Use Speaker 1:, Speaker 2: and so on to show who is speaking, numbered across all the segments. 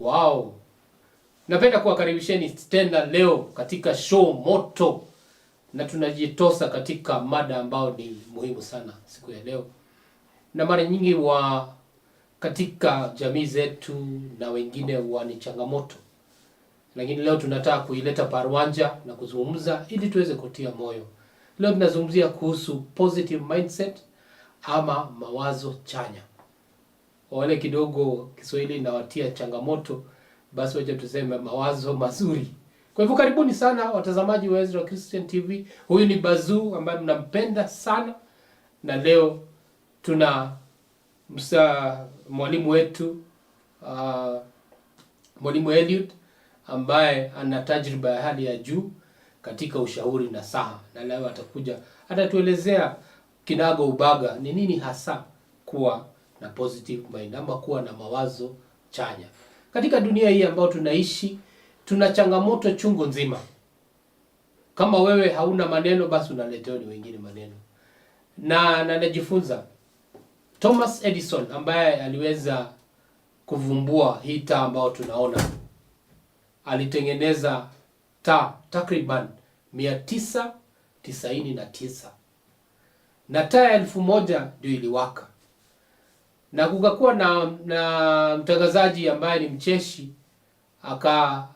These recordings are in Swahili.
Speaker 1: Wow. Napenda kuwakaribisheni tena leo katika show moto, na tunajitosa katika mada ambayo ni muhimu sana siku ya leo, na mara nyingi katika jamii zetu na wengine ni changamoto, lakini leo tunataka kuileta parwanja na kuzungumza ili tuweze kutia moyo. Leo tunazungumzia kuhusu positive mindset ama mawazo chanya. Wale kidogo Kiswahili inawatia changamoto, basi wacha tuseme mawazo mazuri. Kwa hivyo karibuni sana watazamaji wa Ezra Christian TV. Huyu ni Bazuu ambaye mnampenda sana, na leo tuna mwalimu wetu mwalimu Eliud ambaye ana tajriba ya hali ya juu katika ushauri na saha, na leo atakuja atatuelezea kinago ubaga ni nini hasa kuwa na positive mind ama kuwa na mawazo chanya. Katika dunia hii ambayo tunaishi, tuna changamoto chungu nzima. Kama wewe hauna maneno, basi unaletewa ni wengine maneno. Na najifunza Thomas Edison ambaye aliweza kuvumbua hii taa ambayo tunaona. Alitengeneza taa takriban 999. Na taa 1000 ndio iliwaka. Na kukakuwa na mtangazaji ambaye ni mcheshi,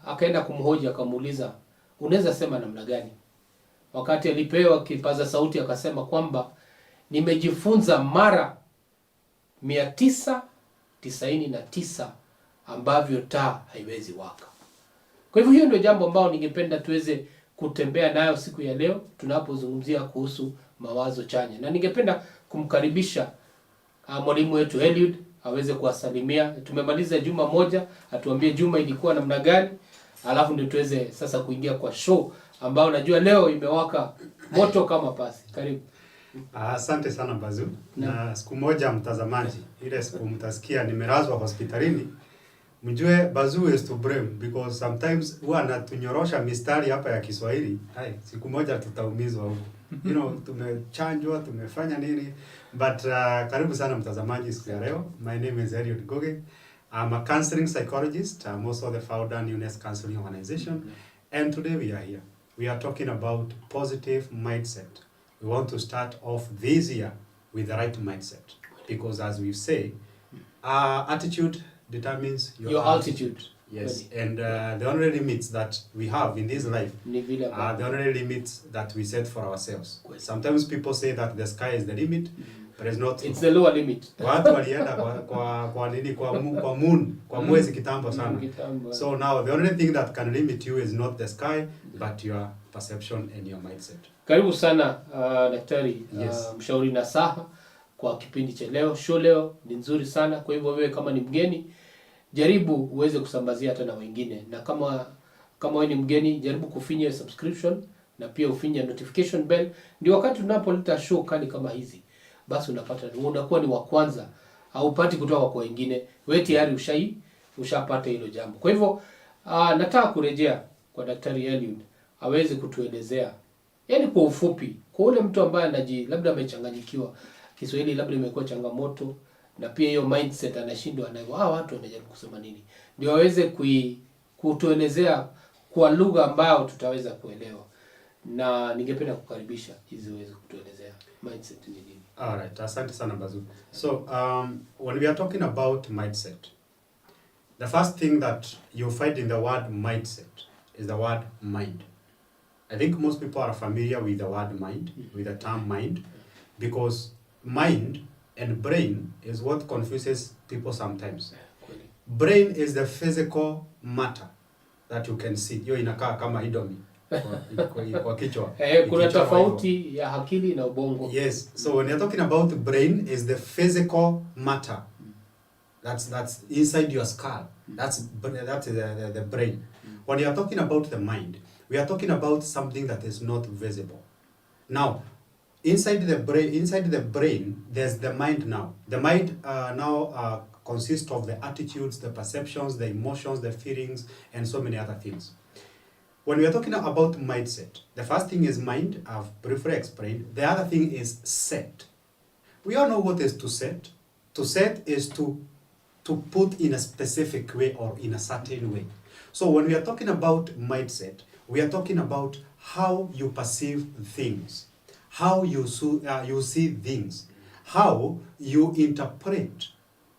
Speaker 1: akaenda kumhoji, akamuuliza, unaweza sema namna gani? Wakati alipewa kipaza sauti akasema kwamba nimejifunza mara 999 ambavyo taa haiwezi waka. Kwa hivyo hiyo ndio jambo ambalo ningependa tuweze kutembea nayo siku ya leo tunapozungumzia kuhusu mawazo chanya. Na ningependa kumkaribisha mwalimu wetu Eliud aweze kuwasalimia. Tumemaliza juma moja, atuambie juma ilikuwa namna gani, alafu ndio tuweze sasa kuingia kwa show ambao najua leo imewaka moto kama pasi. Karibu.
Speaker 2: Asante sana Bazuu. Na siku moja mtazamaji, ile siku mtasikia nimelazwa hospitalini, mjue Bazuu is to blame because sometimes huwa anatunyorosha mistari hapa ya Kiswahili. Siku moja tutaumizwa huko. You know, tumechanjwa, tumefanya nini, but karibu sana mtazamaji siku ya leo. My name is Eliud. I'm a counseling psychologist. I'm also the founder of Mindnest Counseling Organization, and today we are here. We are talking about positive mindset. We want to start off this year with the right mindset, because as we say, attitude determines your altitude. Yes, and the only limits that we have in this life are the only limits that we set for ourselves. Sometimes people say that the sky is the limit, but it's not.
Speaker 1: It's the lower limit.
Speaker 2: Watu walienda kwa moon, kwa mwezi kitambo sana. So now the only thing that can limit you is not the sky, but your perception and your mindset.
Speaker 1: Karibu sana daktari, mshauri na saha kwa kipindi cha leo. Show leo ni nzuri sana, kwa hivyo wewe kama ni mgeni, jaribu uweze kusambazia hata na wengine, na kama wewe ni mgeni, jaribu kufinya subscription na pia ufinya notification bell, ndio wakati tunapoleta show kali kama hizi, basi unakuwa ni wa kwanza, au upati kutoka kwa wengine. Wewe tayari ushapata hilo jambo. Kwa hivyo nataka kurejea kwa Daktari Eliud aweze kutuelezea, yani kwa ufupi, kwa ule mtu ambaye labda amechanganyikiwa, Kiswahili labda imekuwa changamoto, na pia hiyo mindset anashindwa na watu wanajaribu kusema nini, ndio aweze kutuelezea kwa lugha ambayo tutaweza kuelewa. Na ningependa kukaribisha hizi uweze kutuelezea mindset ni nini.
Speaker 2: All right, asante sana Bazuu. So when we are talking about mindset, the first thing that you find in the word mindset is the word mind. I think most people are familiar with the word mind, with the term mind, because mind and brain is what confuses people sometimes. Brain is the physical matter that you can see. Hiyo inakaa kama idomi kwa kichwa.
Speaker 1: Kuna tofauti ya akili na ubongo.
Speaker 2: Yes. So when you're talking about the brain, is the physical matter that's inside your skull. That's the brain. When you're talking about the mind, we are talking about something that is not visible. Now, inside the brain, there's the mind now. The mind now consists of the attitudes, the perceptions, the emotions, the feelings, and so many other things. when we are talking about mindset, the first thing is mind. I've briefly explained. The other thing is set. We all know what is to set. To set is to put in a specific way or in a certain way. So when we are talking about mindset, we are talking about how you perceive things, how you see things, how you interpret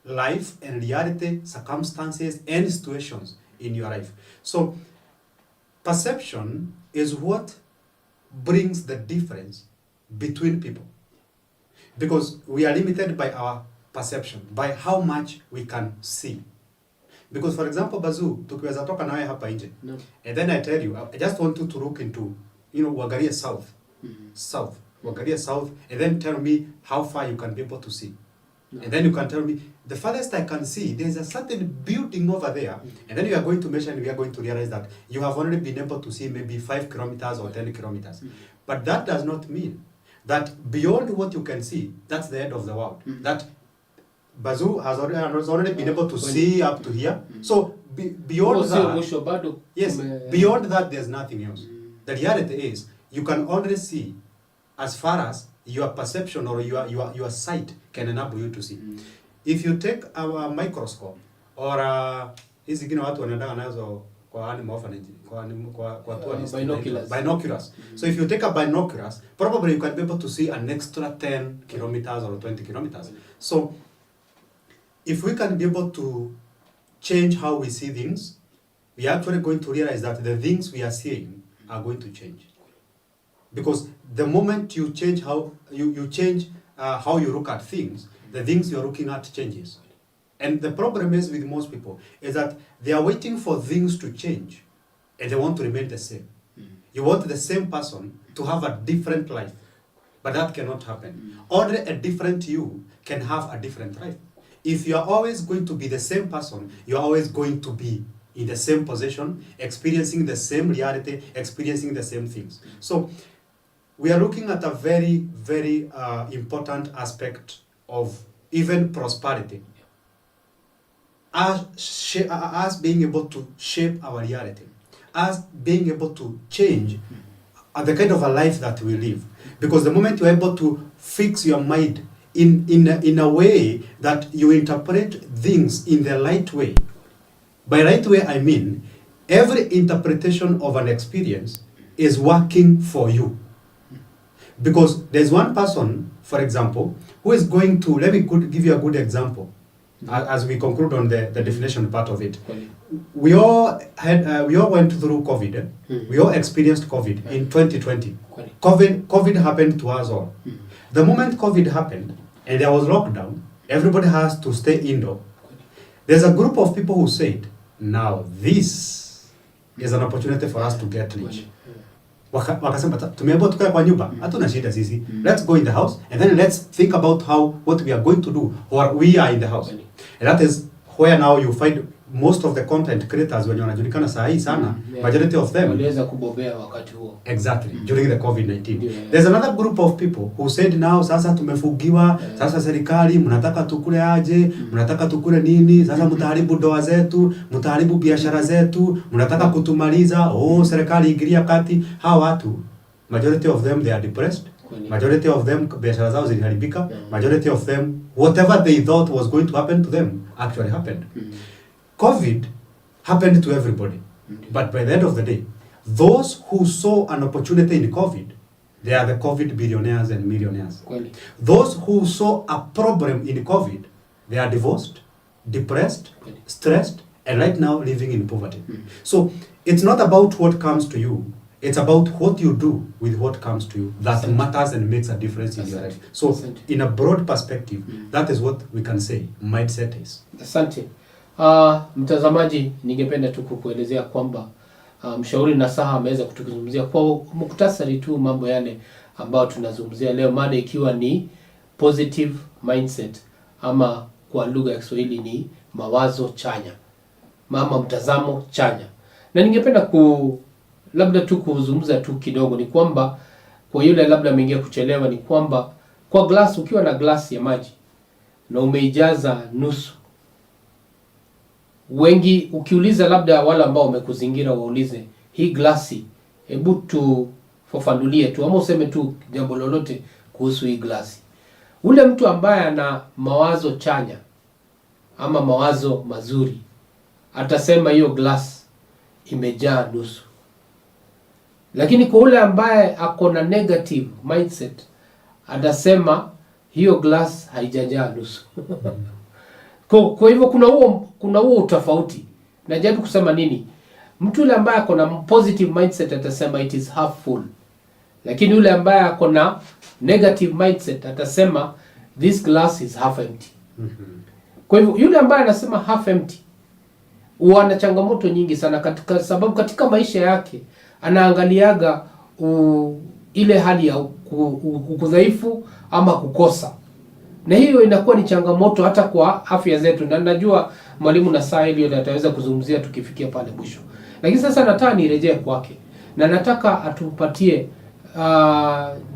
Speaker 2: life and reality, circumstances and situations in your life. So perception is what brings the difference between people, because we are limited by our perception, by how much we can see. Because for example, Bazuu, tukiweza toka nawe hapa nje, no. And then I tell you, I just want you to look into, Wagaria South, South, Wagaria South, and then tell me how far you can be able to see. No. And then you can tell me, the farthest I can see, there's a certain building over there, and then you are going to measure and we are going to realize that you have only been able to see maybe 5 kilometers or 10 kilometers. But that does not mean that beyond what you can see, that's the end of the world. That Bazuu has already been able to see up to here. So beyond that, yes, beyond that there's nothing else. The reality is you can only see as far as your perception or your sight can enable you to see. If you take a microscope or hizi zingine watu wanaenda nazo kwa animal orphanage, binoculars. So if you take a binoculars, probably you can be able to see an extra 10 kilometers or 20 kilometers. So if we can be able to change how we see things, we are actually going to realize that the things we are seeing are going to change. Because the moment you change how you change how you look at things, the things you're looking at changes. And the problem is with most people is that they are waiting for things to change and they want to remain the same. You want the same person to have a different life, but that cannot happen. Only a different you can have a different life. If you are always going to be the same person, you are always going to be in the same position, experiencing the same reality, experiencing the same things. So we are looking at a very, very important aspect of even prosperity. Us being able to shape our reality, us being able to change the kind of a life that we live. Because the moment you're able to fix your mind in a way that you interpret things in the right way. By right way, I mean every interpretation of an experience is working for you. Because there's one person, for example, who is going to, let me give you a good example as we conclude on the definition part of it. We all went through COVID. We all experienced COVID in 2020. COVID happened to us all. The moment COVID happened and there was lockdown, everybody has to stay indoor. There's a group of people who said, now this is an opportunity for us to get rich. Wakasema tumeambiwa tukae kwa nyumba, hatuna shida sisi. Let's go in the house and then let's think about what we are going to do or we are in the house. And that is where now you find most of the content creators wenye wanajulikana saa hii sana, majority of them waliweza kubobea wakati huo. Exactly, during the COVID-19. There's another group of people who said now sasa tumefugiwa, sasa serikali mnataka tukule aje, mnataka tukule nini, sasa mtaharibu ndoa zetu, mtaharibu biashara zetu, mnataka kutumaliza, serikali ingilia kati. Hawa watu, majority of them they are depressed. Majority of them biashara zao ziliharibika. Majority of them whatever they thought was going to happen to them actually happened. COVID happened to everybody. But by the end of the day, those who saw an opportunity in COVID, they are the COVID billionaires and millionaires. Those who saw a problem in COVID, they are divorced, depressed, stressed, and right now living in poverty. So it's not about what comes to you. It's about what you do with what comes to you that matters and makes a difference in your life. So in a broad perspective, that is what we can say mindset is.
Speaker 1: Asante. Mtazamaji, ningependa tu kukuelezea kwamba mshauri nasaha ameweza kutuzungumzia kwa muktasari tu mambo yale ambayo tunazungumzia leo, mada ikiwa ni positive mindset ama kwa lugha ya Kiswahili ni mawazo chanya, mtazamo chanya. Na ningependa labda tu kuzungumza tu kidogo ni kwamba kwa yule labda ameingia kuchelewa ni kwamba kwa glass, ukiwa na glasi ya maji na umeijaza nusu, wengi ukiuliza labda wale ambao wamekuzingira waulize hii glasi, hebu tufafanulie tu ama useme tu jambo lolote kuhusu hii glasi. Ule mtu ambaye ana mawazo chanya ama mawazo mazuri atasema hiyo glass imejaa nusu. Lakini kwa ule ambaye ako na negative mindset atasema hiyo glass haijajaa nusu. Kwa hivyo kuna huo utofauti. Najaribu kusema nini? Mtu yule ambaye ako na positive mindset atasema it is half full. Lakini yule ambaye ako na negative mindset atasema this glass is half empty. Kwa hivyo yule ambaye anasema half empty ana changamoto nyingi sana katika sababu katika maisha yake anaangaliaga ile hali ya udhaifu ama kukosa. Na hiyo inakuwa ni changamoto hata kwa afya zetu, na najua mwalimu na Eliud ataweza kuzungumzia tukifikia pale mwisho. Lakini sasa nataka nirejee kwake na nataka atupatie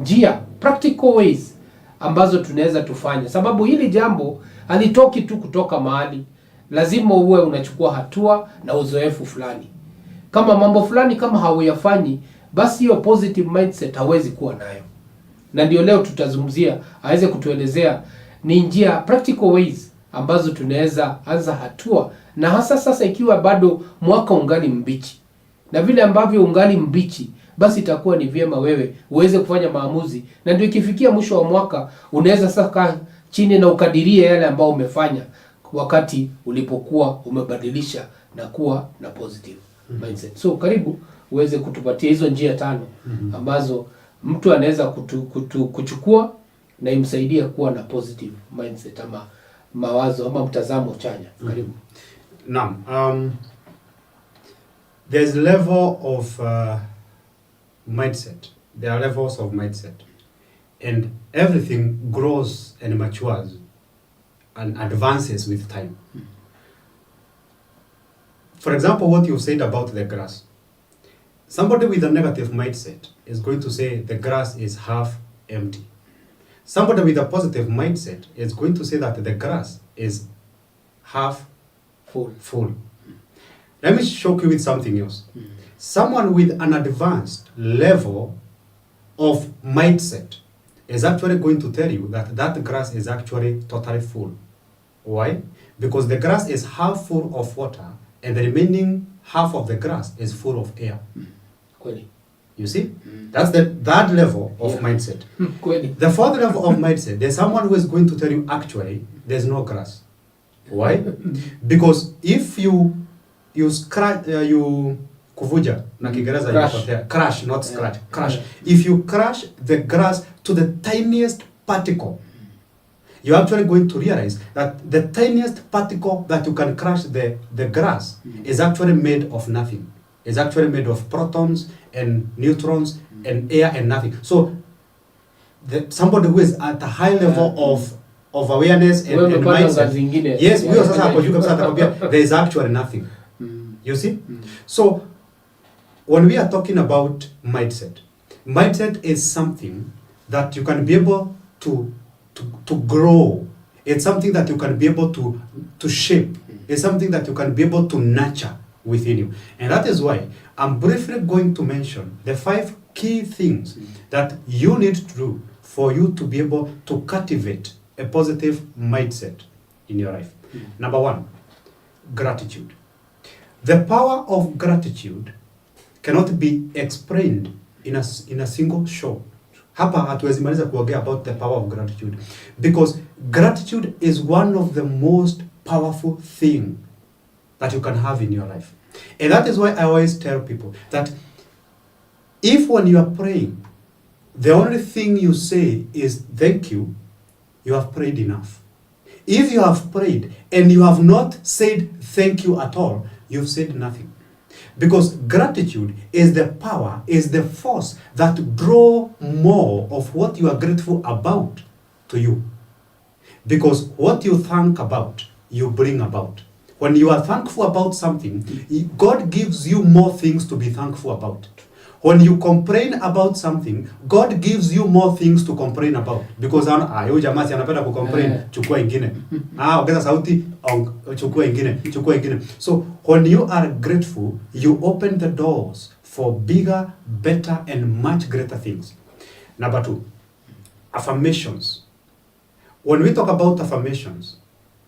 Speaker 1: njia, practical ways ambazo tunaweza tufanye, sababu hili jambo halitoki tu kutoka mahali. Lazima uwe unachukua hatua na uzoefu fulani. Kama mambo fulani kama hauyafanyi, basi hiyo positive mindset hawezi kuwa nayo. Na ndio leo tutazungumzia, aweze kutuelezea ni njia, practical ways ambazo tunaweza anza hatua, na hasa sasa ikiwa bado mwaka ungali mbichi. Na vile ambavyo ungali mbichi, basi itakuwa ni vyema wewe uweze kufanya maamuzi, na ndio ikifikia mwisho wa mwaka unaweza sasa chini na ukadirie yale ambao umefanya wakati ulipokuwa umebadilisha na kuwa na positive mindset. So karibu uweze kutupatia hizo njia 5 ambazo mtu anaweza kuchukua na imsaidia kuwa na positive mindset ama mawazo ama mtazamo chanya. Karibu.
Speaker 2: Naam. There's level of mindset. There are levels of mindset. And everything grows and matures and advances with time. For example, what you said about the grass. Somebody with a negative mindset is going to say the grass is half empty. Somebody with a positive mindset is going to say that the grass is half full. Let me shock you with something else. Someone with an advanced level of mindset is actually going to tell you that that grass is actually totally full. Why? Because the grass is half full of water and the remaining half of the grass is full of air. You see? That's that level of mindset. The fourth level of mindset, there's someone who is going to tell you actually there's no grass. Why? Because if you scratch, kuvuja na Kiingereza inapotea, crush, not scratch, crush. If you crush the grass to the tiniest particle, you're actually going to realize that the tiniest particle that you can crush the grass is actually made of nothing. It's actually made of protons and neutrons and air and nothing. So somebody who is at a high level of awareness and mindset, yes, we also there is actually nothing. You see? So when we are talking about mindset is something that you can be able to grow. It's something that you can be able to shape. It's something that you can be able to nurture within you. And that is why I'm briefly going to mention the 5 key things that you need to do for you to be able to cultivate a positive mindset in your life. Number 1, gratitude. The power of gratitude cannot be explained in a single show. Hapa hatuwezi maliza kuongea about the power of gratitude, because gratitude is one of the most powerful thing that you can have in your life. And that is why I always tell people that if when you are praying, the only thing you say is thank you, you have prayed enough. If you have prayed and you have not said thank you at all, you've said nothing. Because gratitude is the power, is the force that draw more of what you are grateful about to you. Because what you thank about, you bring about. When you are thankful about something, God gives you more things to be thankful about. When you complain about something, God gives you more things to complain about. Because huyo jamaa anapenda kucomplain, chukua ingine. Ongeza sauti, chukua ingine. So when you are grateful, you open the doors for bigger, better, and much greater things. Number 2, affirmations. When we talk about affirmations,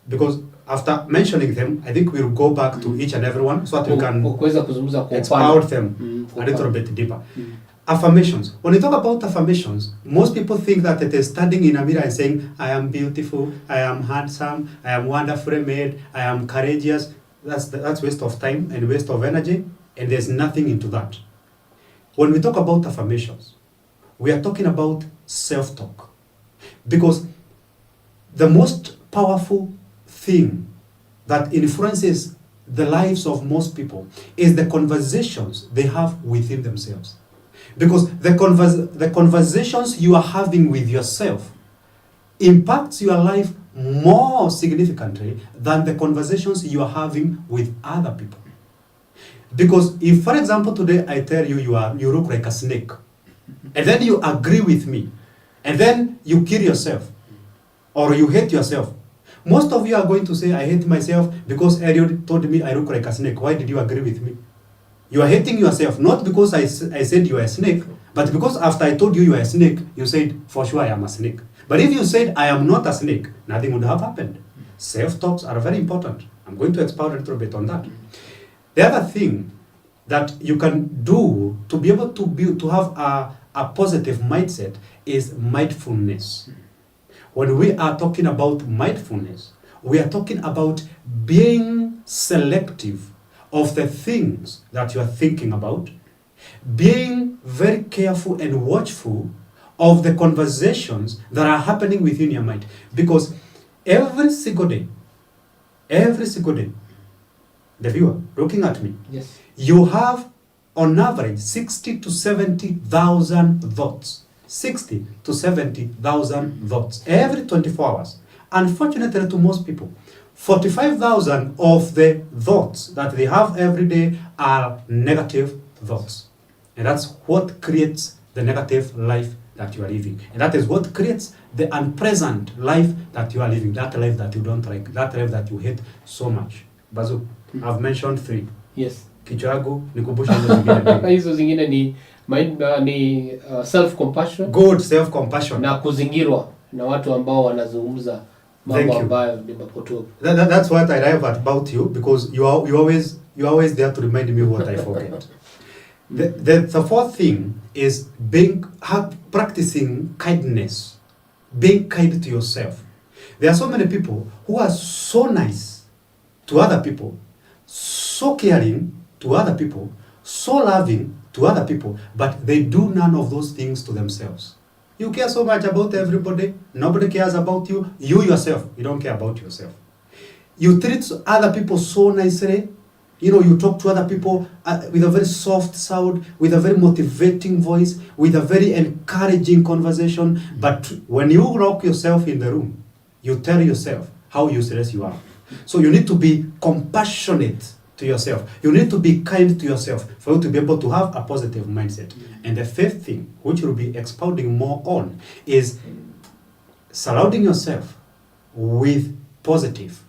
Speaker 2: because after mentioning them, I think we'll go back to each and every one so that we can expound them a little bit deeper. Affirmations. When you talk about affirmations, most people think that it is standing in a mirror and saying, I am beautiful, I am handsome, I am wonderfully made, I am courageous. That's waste of time and waste of energy, and there's nothing into that. When we talk about affirmations, we are talking about self-talk. Because the most powerful thing that influences the lives of most people is the conversations they have within themselves. Because the conversations you are having with yourself impacts your life more significantly than the conversations you are having with other people. Because if, for example, today I tell you you look like a snake, and then you agree with me, and then you kill yourself, or you hate yourself, most of you are going to say, I hate myself because Eliud told me I look like a snake. Why did you agree with me? You are hating yourself, not because I said you are a snake, but because after I told you you are a snake, you said, for sure I am a snake. But if you said, I am not a snake, nothing would have happened. Self-talks are very important. I'm going to expound a little bit on that. The other thing that you can do to be able to have a positive mindset is mindfulness. When we are talking about mindfulness, we are talking about being selective of the things that you are thinking about, being very careful and watchful of the conversations that are happening within your mind. Because every single day, the viewer looking at me,
Speaker 1: yes,
Speaker 2: you have on average 60 to 70,000 thoughts. 60 to 70,000 thoughts every 24 hours. Unfortunately to most people, 45,000 of the thoughts that they have every day are negative thoughts. And that's what creates the negative life that you are living. And that is what creates the unpleasant life that you are living, that life that you don't like, that life that you hate so much. Bazoo, I've mentioned 3.
Speaker 1: Yes.
Speaker 2: Kichwago, nikumbusha hizo zingine.
Speaker 1: Hizo zingine ni self compassion.
Speaker 2: Good self compassion.
Speaker 1: Na kuzingirwa na watu ambao wanazungumza mambo ambayo ni mapotofu.
Speaker 2: That's what I love about you, because you always there to remind me what I forget. The fourth thing is practicing kindness. Being kind to yourself. There are so many people who are so nice to other people, so caring to other people, so loving to other people, but they do none of those things to themselves. You care so much about everybody, nobody cares about you. You yourself, you don't care about yourself. You treat other people so nicely. You talk to other people with a very soft sound, with a very motivating voice, with a very encouraging conversation. But when you lock yourself in the room, you tell yourself how useless you are. So you need to be compassionate to yourself. You need to be kind to yourself for you to be able to have a positive mindset. And the fifth thing, which we'll be expounding more on, is surrounding yourself with positive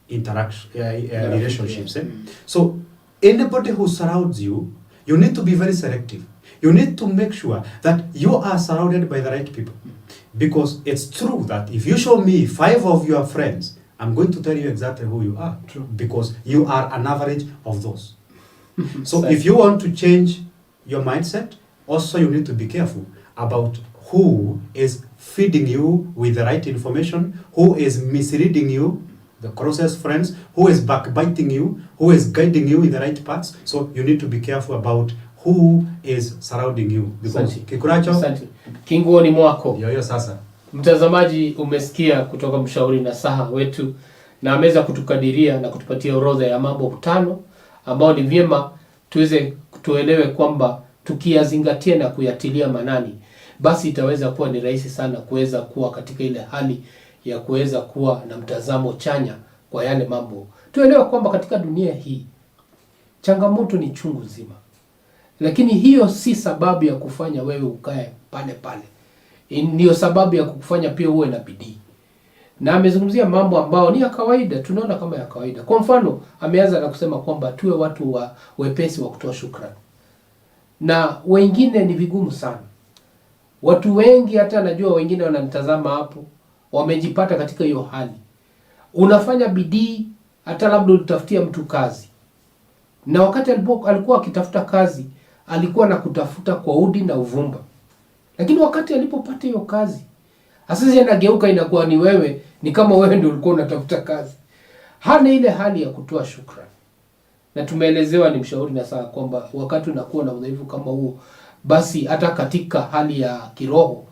Speaker 2: relationships. So anybody who surrounds you, you need to be very selective. You need to make sure that you are surrounded by the right people. Because it's true that if you show me 5 of your friends, I'm going to tell you exactly who you are.
Speaker 1: True.
Speaker 2: Because you are an average of those. So if you want to change your mindset, also you need to be careful about who is feeding you with the right information, who is misleading you, the closest friends, who is backbiting you, who is guiding you in the right paths. So you need to be careful about who is surrounding you. Because Kikuracho,
Speaker 1: kingoni mwako.
Speaker 2: Yoyo sasa.
Speaker 1: Mtazamaji, umesikia kutoka mshauri nasaha wetu, na ameweza kutukadiria na kutupatia orodha ya mambo 5 ambao ni vyema tuelewe kwamba tukiyazingatia na kuyatilia manani, basi itaweza kuwa ni rahisi sana kuweza kuwa katika ile hali ya kuweza kuwa na mtazamo chanya kwa yale mambo. Tuelewe kwamba katika dunia hii changamoto ni chungu nzima. Lakini hiyo si sababu ya kufanya wewe ukae pale pale. Ndio sababu ya kukufanya pia uwe na bidii. Na amezungumzia mambo ambao ni ya kawaida, tunaona kama ya kawaida. Kwa mfano, ameanza na kusema kwamba tuwe watu wepesi wa kutoa shukrani. na wengine ni vigumu sana. Watu wengi, hata najua wengine wananitazama hapo, wamejipata katika hiyo hali. Unafanya bidii, hata labda utafutia mtu kazi, na wakati alikuwa akitafuta kazi, alikuwa na kutafuta kwa udi na uvumba, lakini wakati alipopata hiyo kazi, asasi inageuka inakuwa ni wewe, ni kama wewe ndio ulikuwa unatafuta kazi. Hana ile hali ya kutoa shukrani. Na tumeelezewa ni mshauri na saa kwamba wakati unakuwa na udhaifu kama huo, basi hata katika hali ya kiroho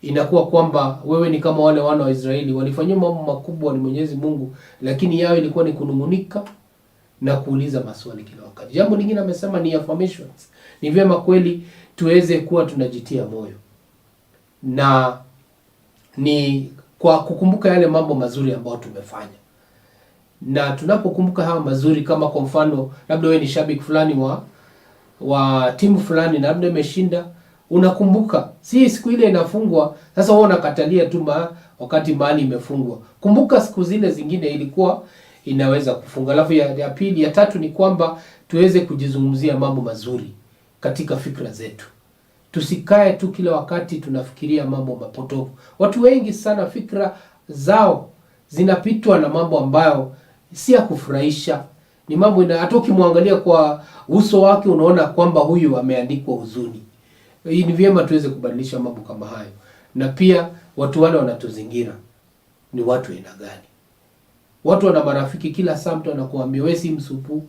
Speaker 1: inakuwa kwamba wewe ni kama wale wana wa Israeli walifanywa mambo makubwa ni Mwenyezi Mungu, lakini yao ilikuwa ni kunungunika na kuuliza maswali kila wakati. Jambo lingine amesema ni affirmations. Ni vyema kweli tuweze kuwa tunajitia moyo, na ni kwa kukumbuka yale mambo mazuri ambayo tumefanya. Na tunapokumbuka haya mazuri, kama kwa mfano labda wewe ni shabiki fulani wa timu fulani na labda imeshinda, unakumbuka si siku ile inafungwa, sasa wewe unakatalia tu wakati mahali imefungwa. Kumbuka siku zile zingine ilikuwa inaweza kufunga. Alafu ya pili, ya tatu ni kwamba tuweze kujizungumzia mambo mazuri katika fikra zetu. Tusikae tu kila wakati tunafikiria mambo mapotofu. Watu wengi sana fikra zao zinapitwa na mambo ambayo si ya kufurahisha. Ni mambo hata ukimwangalia kwa uso wake unaona kwamba huyu ameandikwa huzuni. Hii ni vyema tuweze kubadilisha mambo kama hayo. Na pia watu wale wanatuzingira ni watu aina gani? Watu wana marafiki kila saa mtu anakuambia wewe si msupu,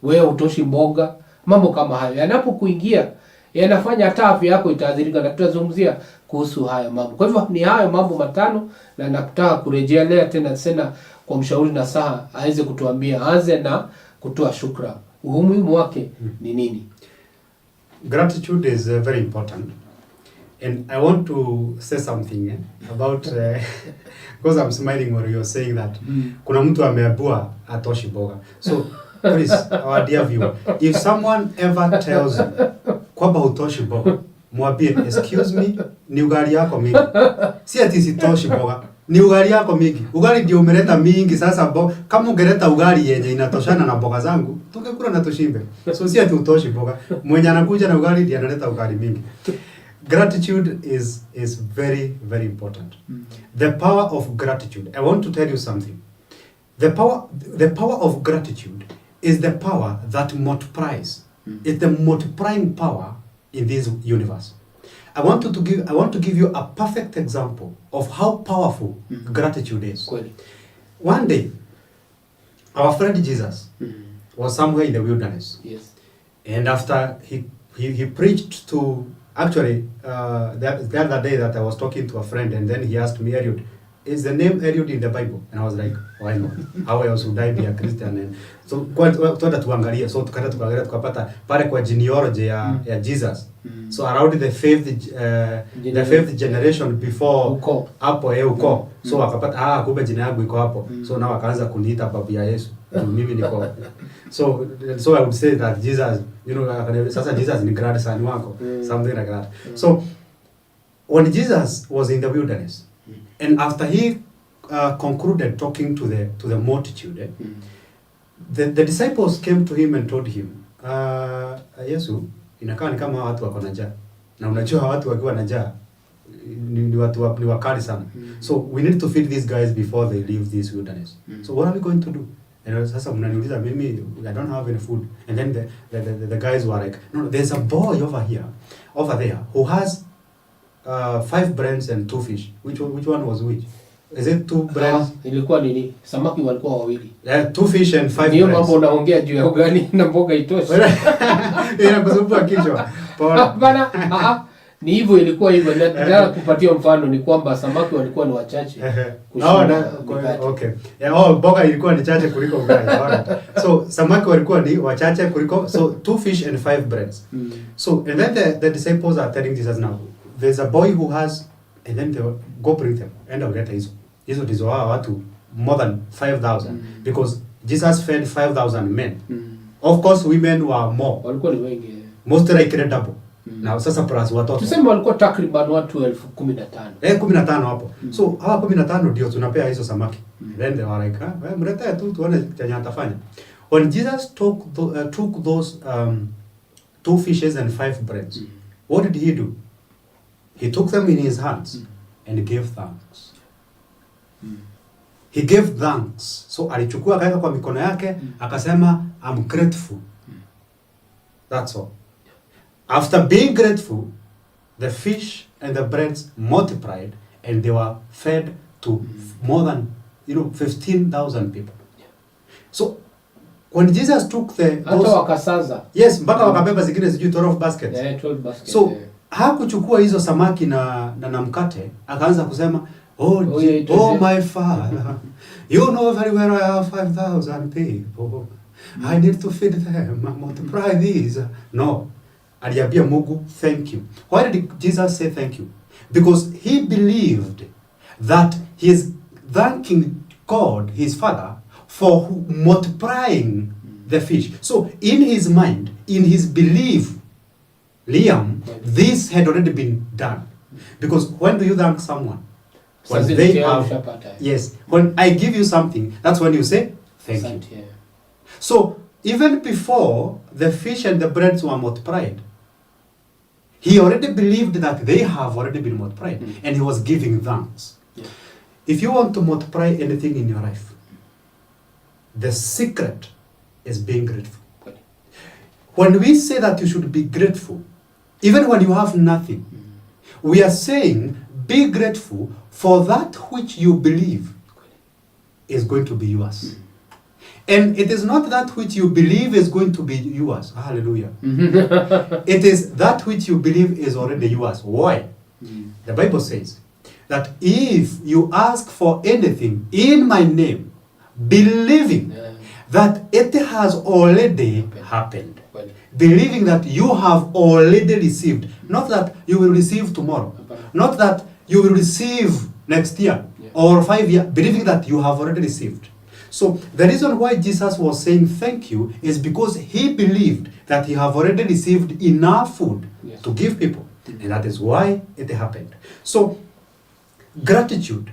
Speaker 1: wewe utoshi mboga, mambo kama hayo. Yanapokuingia yanafanya hata afya yako itaathirika, na tutazungumzia kuhusu hayo mambo. Kwa hivyo ni hayo mambo matano, na nakutaka kurejelea tena kwa mshauri na saha aweze kutuambia anze na kutoa shukrani. Umuhimu wake ni nini?
Speaker 2: Gratitude is very important. And I want to say something about because I'm smiling when you're saying that kuna mtu ameambiwa atoshi boga. So please, our dear viewer, if someone ever tells you kwamba utoshi boga, mwambie excuse me, ni ugali yako mingi. Si ati sitoshi boga, ni ugali yako mingi. Ugali ndio umeleta mingi, sasa kama ungeleta ugali yenye inatoshana na boga zangu, tungekula na tushimbe. So si ati utoshi boga, mwenye anakuja na ugali ndiye analeta ugali mingi. Gratitude is very, very important. The power of gratitude. I want to tell you something. The power of gratitude is the power that multiplies. It's the multiplying power in this universe. I want to give you a perfect example of how powerful gratitude is. One day, our friend Jesus was somewhere in the wilderness.
Speaker 1: Yes.
Speaker 2: And after he preached to, actually, the other day that I was talking to a friend, and then he asked me, Eliud, is the name Eliud in the Bible? And I was like, why not? How else would I be a Christian? And so tuenda tuangalia, so tukaenda tukaangalia tukapata pale kwa genealogy ya Jesus. So around the fifth generation before hapo uko. So wakapata kumbe jina yangu iko hapo. So now wakaanza kuniita babu ya Yesu. Mimi niko. So I would say that Jesus, sasa Jesus ni grandson wako, something like that. So when Jesus was in the wilderness, and after he concluded talking to the multitude, the disciples came to him and told him, Yesu, inakaa ni kama watu wako na njaa. Na unajua watu wakiwa na njaa ni wakali sana. So we need to feed these guys before they leave this wilderness. So what are we going to do? And sasa mnaniuliza mimi, I don't have any food. And then the guys were like, no, there's a boy over there who has 5 breads and 2 fish. Which one was which? Is it 2 breads?
Speaker 1: Ilikuwa nini? Samaki walikuwa wawili.
Speaker 2: 2 fish and 5 breads.
Speaker 1: Ndio mambo unaongea juu ya ugali na mboga itoshi.
Speaker 2: Inakusumbua kichwa.
Speaker 1: Bana, ni hivyo, ilikuwa hivyo. Nataka kupatia mfano ni kwamba samaki walikuwa ni wachache.
Speaker 2: Okay. Mboga ilikuwa ni chache kuliko ugali. So samaki walikuwa ni wachache kuliko, so 2 fish and 5 breads. So and then the disciples are telling Jesus now, there's a boy who has, and then they go bring them. Enda uleta hizo ndizo watu more than 5,000 because Jesus fed 5,000 men. Of course women were more.
Speaker 1: Walikuwa ni wengi.
Speaker 2: Most like double. Na sasa plus watoto.
Speaker 1: Tuseme walikuwa takriban watu 15,000.
Speaker 2: 15 hapo. So hawa 15 ndio tunapea hizo samaki. Then they were like, mleta tu tuone chenye atafanya. When Jesus took 2 fishes and 5 breads. What did he do? He took them in his hands and gave thanks. He gave thanks. So alichukua akaweka kwa mikono yake, akasema I'm grateful. That's all. After being grateful, the fish and the breads multiplied and they were fed to more than 15,000 people. So when Jesus took
Speaker 1: hata wakasaza.
Speaker 2: Yes, mpaka wakabeba zingine sijui 12 baskets.
Speaker 1: Yeah, 12 baskets.
Speaker 2: So hakuchukua hizo samaki na mkate, akaanza kusema oh my Father, you know very well I have 5,000 people. I need to feed them, multiply these. No. Aliambia Mungu, thank you. Why did Jesus say thank you? Because he believed that he is thanking God, his Father, for multiplying the fish. So in his mind, in his belief, Liam, this had already been done. Because when do you thank someone? When they have, yes, when I give you something, that's when you say thank you. So even before the fish and the breads were multiplied, he already believed that they have already been multiplied, and he was giving thanks. If you want to multiply anything in your life, the secret is being grateful. When we say that you should be grateful, even when you have nothing, we are saying be grateful for that which you believe is going to be yours. And it is not that which you believe is going to be yours. Hallelujah. It is that which you believe is already yours. Why? The Bible says that if you ask for anything in my name, believing that it has already happened, believing that you have already received, not that you will receive tomorrow, not that you will receive next year or 5 years, believing that you have already received. So the reason why Jesus was saying thank you is because he believed that he have already received enough food to give people. And that is why it happened. So gratitude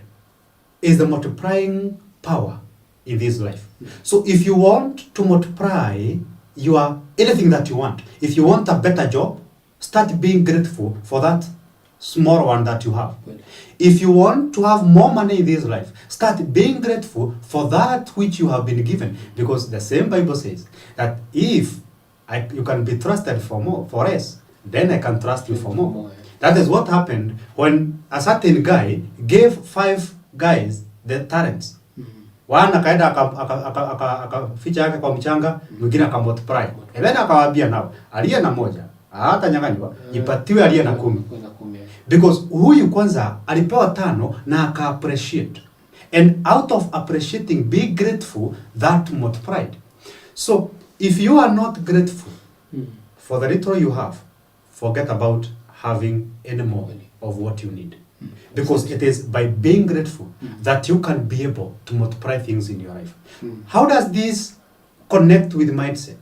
Speaker 2: is the multiplying power in this life. So if you want to multiply anything that you want, if you want a better job, start being grateful for that small one that you have. If you want to have more money in this life, start being grateful for that which you have been given. Because the same Bible says that if you can be trusted for less, then I can trust you for more. That is what happened when a certain guy gave 5 guys the talents. One akaenda akaficha yake kwa mchanga, mwingine akamultiply. And then akawaambia nao, aliye na moja, hata nyang'anywa, ipatiwe aliye na 10. Because huyu kwanza alipewa 5 na aka appreciate. And out of appreciating, be grateful, that multiplied. So if you are not grateful for the little you have, forget about having any more of what you need. Because it is by being grateful that you can be able to multiply things in your life. How does this connect with mindset?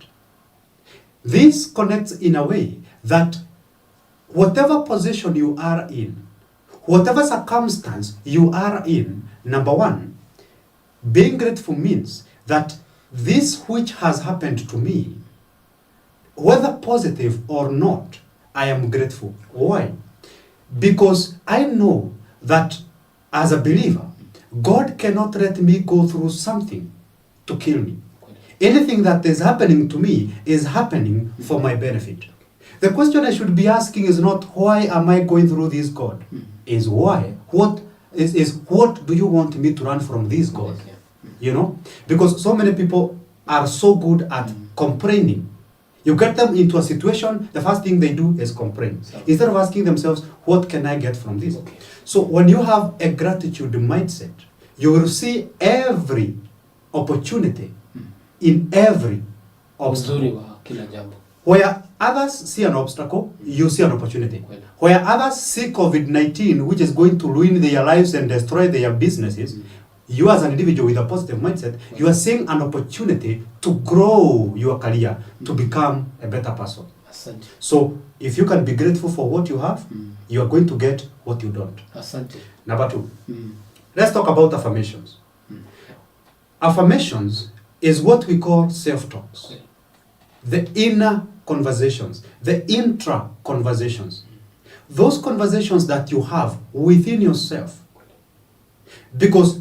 Speaker 2: This connects in a way that whatever position you are in, whatever circumstance you are in, number one, being grateful means that this which has happened to me, whether positive or not, I am grateful. Why? Because I know that as a believer, God cannot let me go through something to kill me. Anything that is happening to me is happening for my benefit. The question I should be asking is not why am I going through this, God? Is why? What do you want me to run from this, God? You know? Because so many people are so good at complaining. You get them into a situation, the first thing they do is complain. Instead of asking themselves, what can I get from this? So when you have a gratitude mindset, you will see every opportunity in every obstacle. Where others see an obstacle, you see an opportunity. Where others see COVID-19, which is going to ruin their lives and destroy their businesses, you as an individual with a positive mindset, you are seeing an opportunity to grow your career, to become a better person.
Speaker 1: Asante.
Speaker 2: So if you can be grateful for what you have, you are going to get what you don't.
Speaker 1: Asante.
Speaker 2: Number 2, let's talk about affirmations. Affirmations is what we call self-talks. The inner conversations, the intra conversations, those conversations that you have within yourself. Because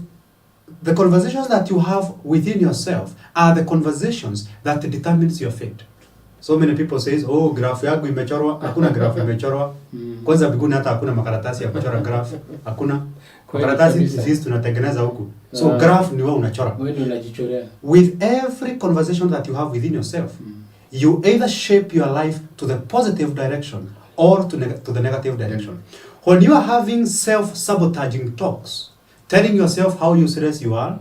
Speaker 2: the conversations that you have within yourself are the conversations that determines your fate. So many people says, oh, graph yangu imechorwa. Hakuna graph imechorwa. Kwanza biguni hata hakuna makaratasi ya kuchora graph. Hakuna. Makaratasi sisi tunatengeneza huku. So graph ni wewe unachora.
Speaker 1: Wewe ndio unajichorea.
Speaker 2: With every conversation that you have within yourself, you either shape your life to the positive direction or to the negative direction. When you are having self-sabotaging talks, telling yourself how useless you are,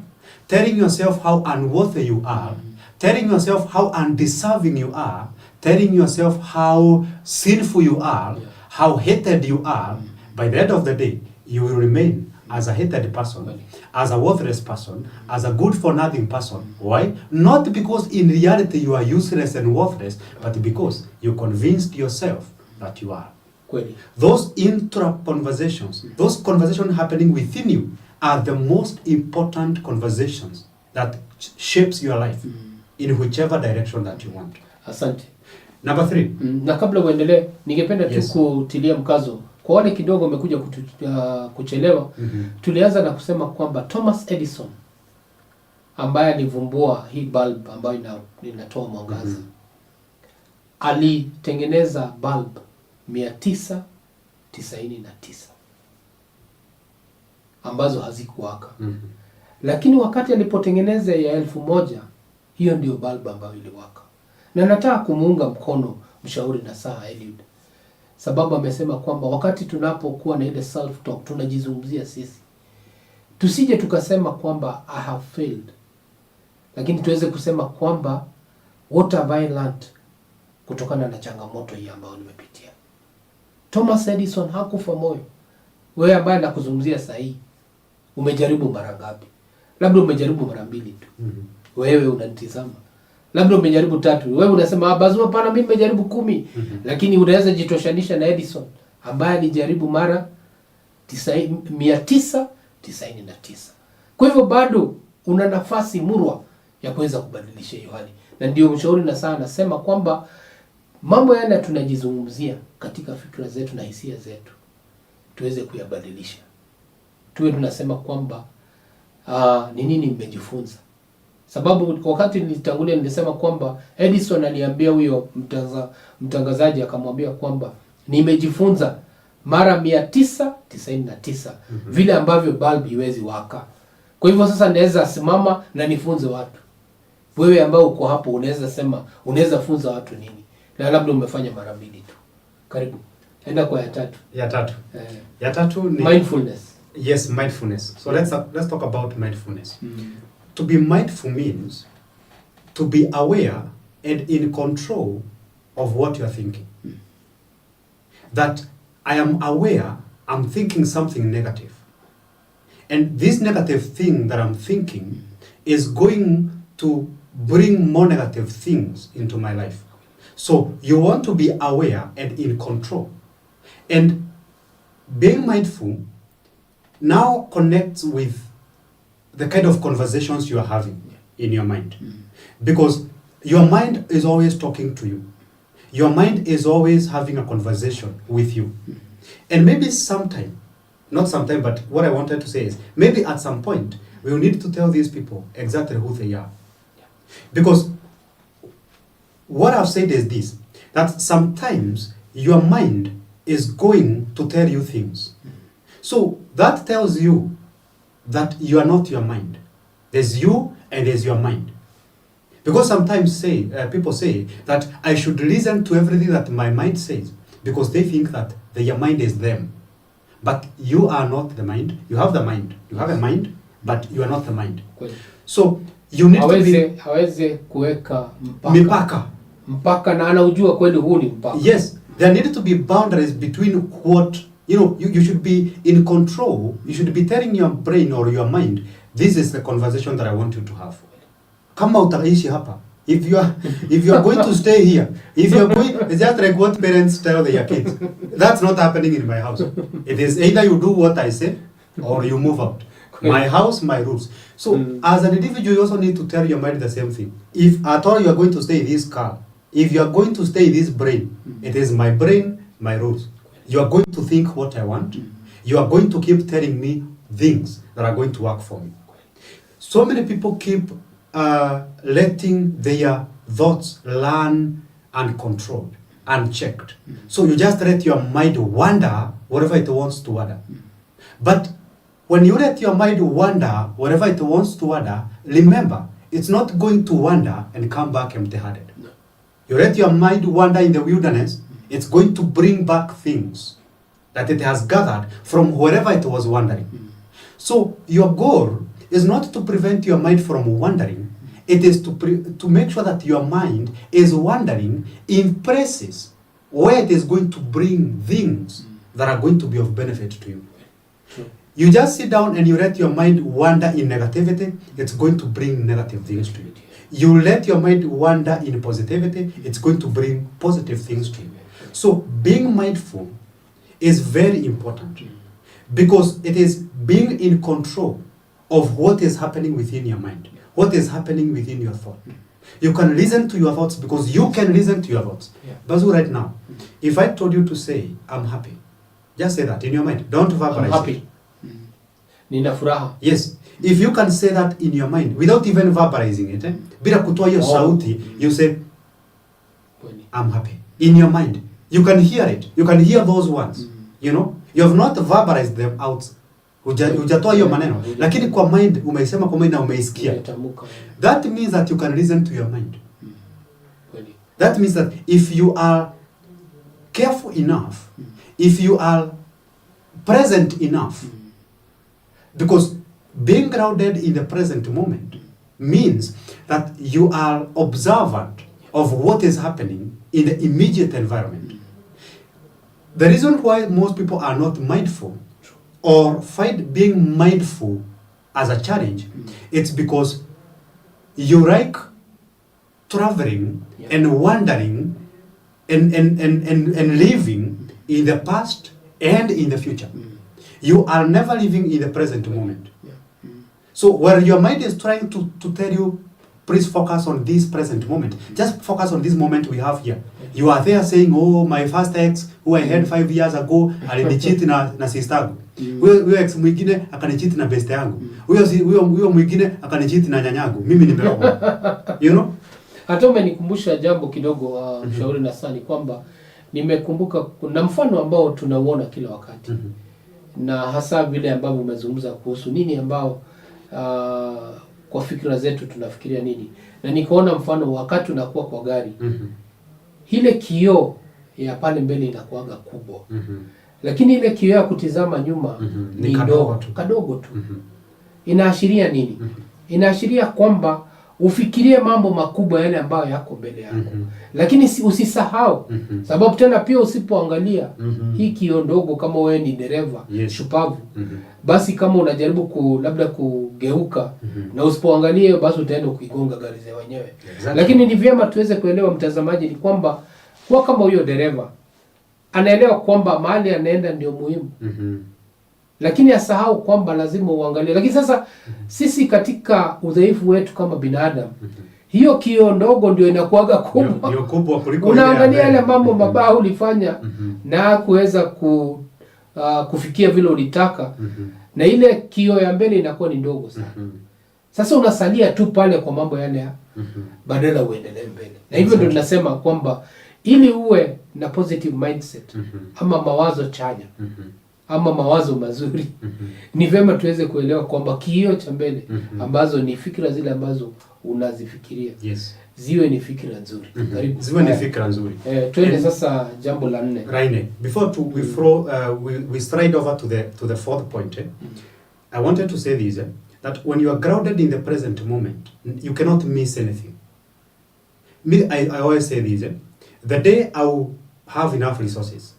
Speaker 2: telling yourself how unworthy you are, telling yourself how undeserving you are, telling yourself how sinful you are, how hated you are, by the end of the day, you will remain as a hated person, as a worthless person, as a good-for-nothing person. Why? Not because in reality you are useless and worthless, but because you convinced yourself that you are. Those intra-conversations, those conversations happening within you, are the most important conversations that shapes your life in whichever direction that you want.
Speaker 1: Asante.
Speaker 2: Number 3.
Speaker 1: Na kabla uendelee, ningependa tu kutilia mkazo kwa wale kidogo wamekuja kuchelewa. Tulianza na kusema kwamba Thomas Edison ambaye alivumbua hii bulb ambayo inatoa mwangaza alitengeneza bulb 999 ambazo hazikuwaka. Lakini wakati alipotengeneza ya 1000, hiyo ndio bulb ambayo iliwaka. Na nataka kumuunga mkono mshauri nasaha Eliud, sababu amesema kwamba wakati tunapokuwa na ile self talk tunajizungumzia sisi, tusije tukasema kwamba I have failed, lakini tuweze kusema kwamba what have I learned kutokana na changamoto hii ambayo nimepitia. Thomas Edison hakufa moyo. Wewe ambaye nakuzungumzia sasa hii, umejaribu mara ngapi? Labda umejaribu mara 2 tu. Wewe unanitazama. Labda umejaribu 3. Wewe unasema Bazuu, hapana mimi nimejaribu 10. Lakini unaweza jitoshanisha na Edison ambaye alijaribu mara 999. Kwa hivyo bado una nafasi murwa ya kuweza kubadilisha hiyo hali. Na ndio mshauri na sana anasema kwamba mambo yana tunajizungumzia katika fikra zetu na hisia zetu tuweze kuyabadilisha. Tuwe tunasema kwamba ni nini nimejifunza. Sababu wakati nilitangulia nilisema kwamba Edison aliambia huyo mtangazaji akamwambia kwamba nimejifunza mara 999 vile ambavyo bulb iwezi waka. Kwa hivyo sasa naweza simama na nifunze watu. Wewe ambao uko hapo unaweza sema unaweza funza watu nini? Na labda umefanya mara 2 tu. Karibu. Enda kwa ya 3.
Speaker 2: Ya 3 ni
Speaker 1: mindfulness.
Speaker 2: Yes, mindfulness. So let's talk about mindfulness. To be mindful means to be aware and in control of what you are thinking. That I am aware I'm thinking something negative. And this negative thing that I'm thinking is going to bring more negative things into my life. So you want to be aware and in control. And being mindful now connects with the kind of conversations you are having in your mind. Because your mind is always talking to you. Your mind is always having a conversation with you. And maybe sometime, not sometime, but what I wanted to say is, maybe at some point, we will need to tell these people exactly who they are. Because what I've said is this, that sometimes your mind is going to tell you things. So that tells you that you are not your mind. There's you and there's your mind. Because sometimes people say that I should listen to everything that my mind says because they think that their mind is them. But you are not the mind. You have the mind. You have a mind, but you are not the mind. So you need to be...
Speaker 1: Haweze kuweka mpaka. Mpaka na anaujua kweli huu ni mpaka.
Speaker 2: Yes, there need to be boundaries between what, you should be in control. You should be telling your brain or your mind, this is the conversation that I want you to have. Kama utaishi hapa, if you are going to stay here, if you are going, it's just like what parents tell their kids. That's not happening in my house. It is either you do what I say or you move out. My house, my rules. So as an individual, you also need to tell your mind the same thing. If at all you are going to stay in this car, if you are going to stay in this brain, it is my brain, my rules. You are going to think what I want. You are going to keep telling me things that are going to work for me. So many people keep letting their thoughts learn uncontrolled, unchecked. So you just let your mind wander wherever it wants to wander. But when you let your mind wander wherever it wants to wander, remember, it's not going to wander and come back empty-handed. No. You let your mind wander in the wilderness, it's going to bring back things that it has gathered from wherever it was wandering. So your goal is not to prevent your mind from wandering. It is to make sure that your mind is wandering in places where it is going to bring things that are going to be of benefit to you. Sure. You just sit down and you let your mind wander in negativity, it's going to bring negative things to you. You let your mind wander in positivity, it's going to bring positive things to you. So being mindful is very important because it is being in control of what is happening within your mind, what is happening within your thought. You can listen to your thoughts because you can listen to your thoughts. Bazuu, right now, if I told you to say, I'm happy, just say that in your mind. Don't verbalize.
Speaker 1: I'm happy. Nina furaha.
Speaker 2: Yes. If you can say that in your mind without even verbalizing it, bila kutoa hiyo sauti, you say, I'm happy. In your mind. You can hear it. You can hear those words. You know? You have not verbalized them out. Hujatoa hiyo maneno. Lakini kwa mind, umeisema kwa mind na umeisikia. That means that you can listen to your mind. That means that if you are careful enough, if you are present enough, because being grounded in the present moment means that you are observant of what is happening in the immediate environment. The reason why most people are not mindful or find being mindful as a challenge, it's because you like traveling and wandering and living in the past and in the future. You are never living in the present moment. So where your mind is trying to tell you, please focus on this present moment. Just focus on this moment we have here. You are there saying, oh, my first ex who I had 5 years ago alinicheat na sister yangu. Huyo ex mwingine akanicheat na best yangu. Huyo mwingine akanicheat na nyanyangu. Mimi nimeoa. You know?
Speaker 1: Hata umenikumbusha jambo kidogo Mshauri na Sani kwamba nimekumbuka kuna mfano ambao tunauona kila wakati. Na hasa vile ambavyo umezungumza kuhusu nini ambao kwa fikra zetu tunafikiria nini. Na nikaona mfano wakati unakuwa kwa gari. Ile kioo ya pale mbele inakuwaga kubwa. Lakini ile kioo ya kutizama nyuma ni kadogo tu. Inaashiria nini? Inaashiria kwamba ufikirie mambo makubwa yale ambayo yako mbele yako. Lakini usisahau sababu tena pia usipoangalia hii kioo ndogo kama wewe ni dereva shupavu basi kama unajaribu labda kugeuka na usipoangalia hiyo basi utaenda kuigonga gari za wenyewe. Lakini ni vyema tuweze kuelewa mtazamaji ni kwamba kwa kama huyo dereva anaelewa kwamba mahali anaenda ndio muhimu. Lakini asahau kwamba lazima uangalie. Lakini sasa sisi katika udhaifu wetu kama binadamu hiyo kioo ndogo ndio inakuwaga kubwa.
Speaker 2: Ndio kubwa kuliko
Speaker 1: unaangalia yale mambo mabaya ulifanya na kuweza kufikia vile ulitaka na ile kioo ya mbele inakuwa ni ndogo sana. Sasa unasalia tu pale kwa mambo yale badala uendelee mbele. Na hivyo ndio tunasema kwamba ili uwe na positive mindset ama mawazo chanya ama mawazo mazuri ni vyema tuweze kuelewa kwamba kioo cha mbele ambazo ni fikra zile ambazo unazifikiria ziwe ni fikra nzuri.
Speaker 2: Karibu. Ziwe ni fikra nzuri.
Speaker 1: Twende sasa jambo la 4.
Speaker 2: Right. Before we stride over to the fourth point, I wanted to say this, that when you are grounded in the present moment, you cannot miss anything. I always say this, the day I will have enough resources,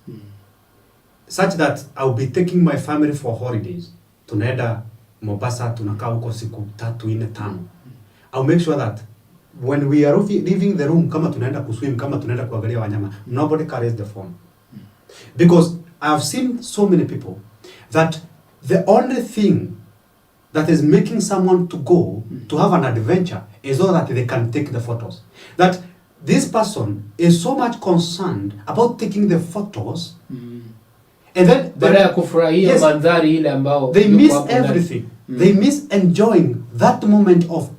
Speaker 2: such that I'll be taking my family for holidays. Tunaenda Mombasa, tunakaa huko siku 3, 4, 5. I'll make sure that when we are leaving the room, kama tunaenda kuswim, kama tunaenda kuangalia wanyama, nobody carries the phone. Because I've seen so many people that the only thing that is making someone to go to have an adventure is so that they can take the photos. That this person is so much concerned about taking the photos and then
Speaker 1: baada ya kufurahia mandhari ile ambao
Speaker 2: they miss everything. They miss enjoying that moment of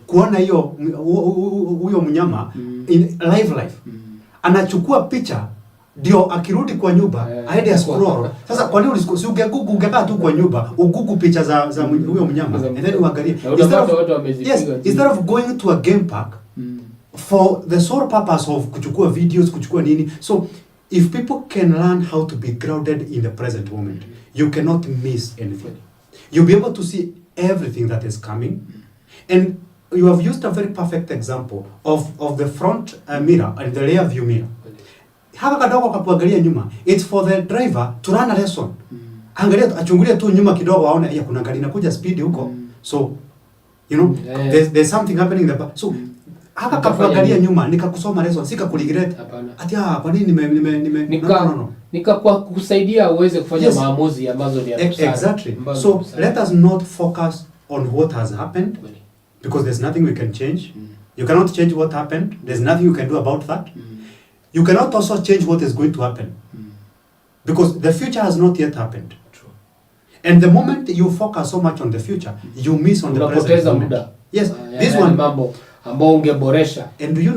Speaker 2: kuona hiyo huyo mnyama in life. Anachukua picha ndio akirudi kwa nyumba aende scroll. Sasa kwa nini ungekaa tu kwa nyumba ugugu picha za huyo mnyama and then uangalie instead of going to a game park for the sole purpose of kuchukua videos, kuchukua nini. So if people can learn how to be grounded in the present moment, you cannot miss anything. You'll be able to see everything that is coming. And you have used a very perfect example of the front mirror and the rear view mirror. Haka kadogo kakuangalia nyuma, it's for the driver to run a lesson. Angalia, achungulie tu nyuma kidogo aone ya kuna gari inakuja speed huko. So, you know, there's something happening in the back. So, haka kakuangalia nyuma nikakusoma lesson, sika kuregret. Ati kwa nini
Speaker 1: nika kwa kusaidia uweze kufanya maamuzi ambazo ni ya busara.
Speaker 2: Exactly. So, let us not focus on what has happened because there's nothing we can change. You cannot change what happened. There's nothing you can do about that. You cannot also change what is going to happen because the future has not yet happened.
Speaker 1: True.
Speaker 2: And the moment you focus so much on the future, you miss on the present moment. Yes, this one
Speaker 1: mambo ambao ungeboresha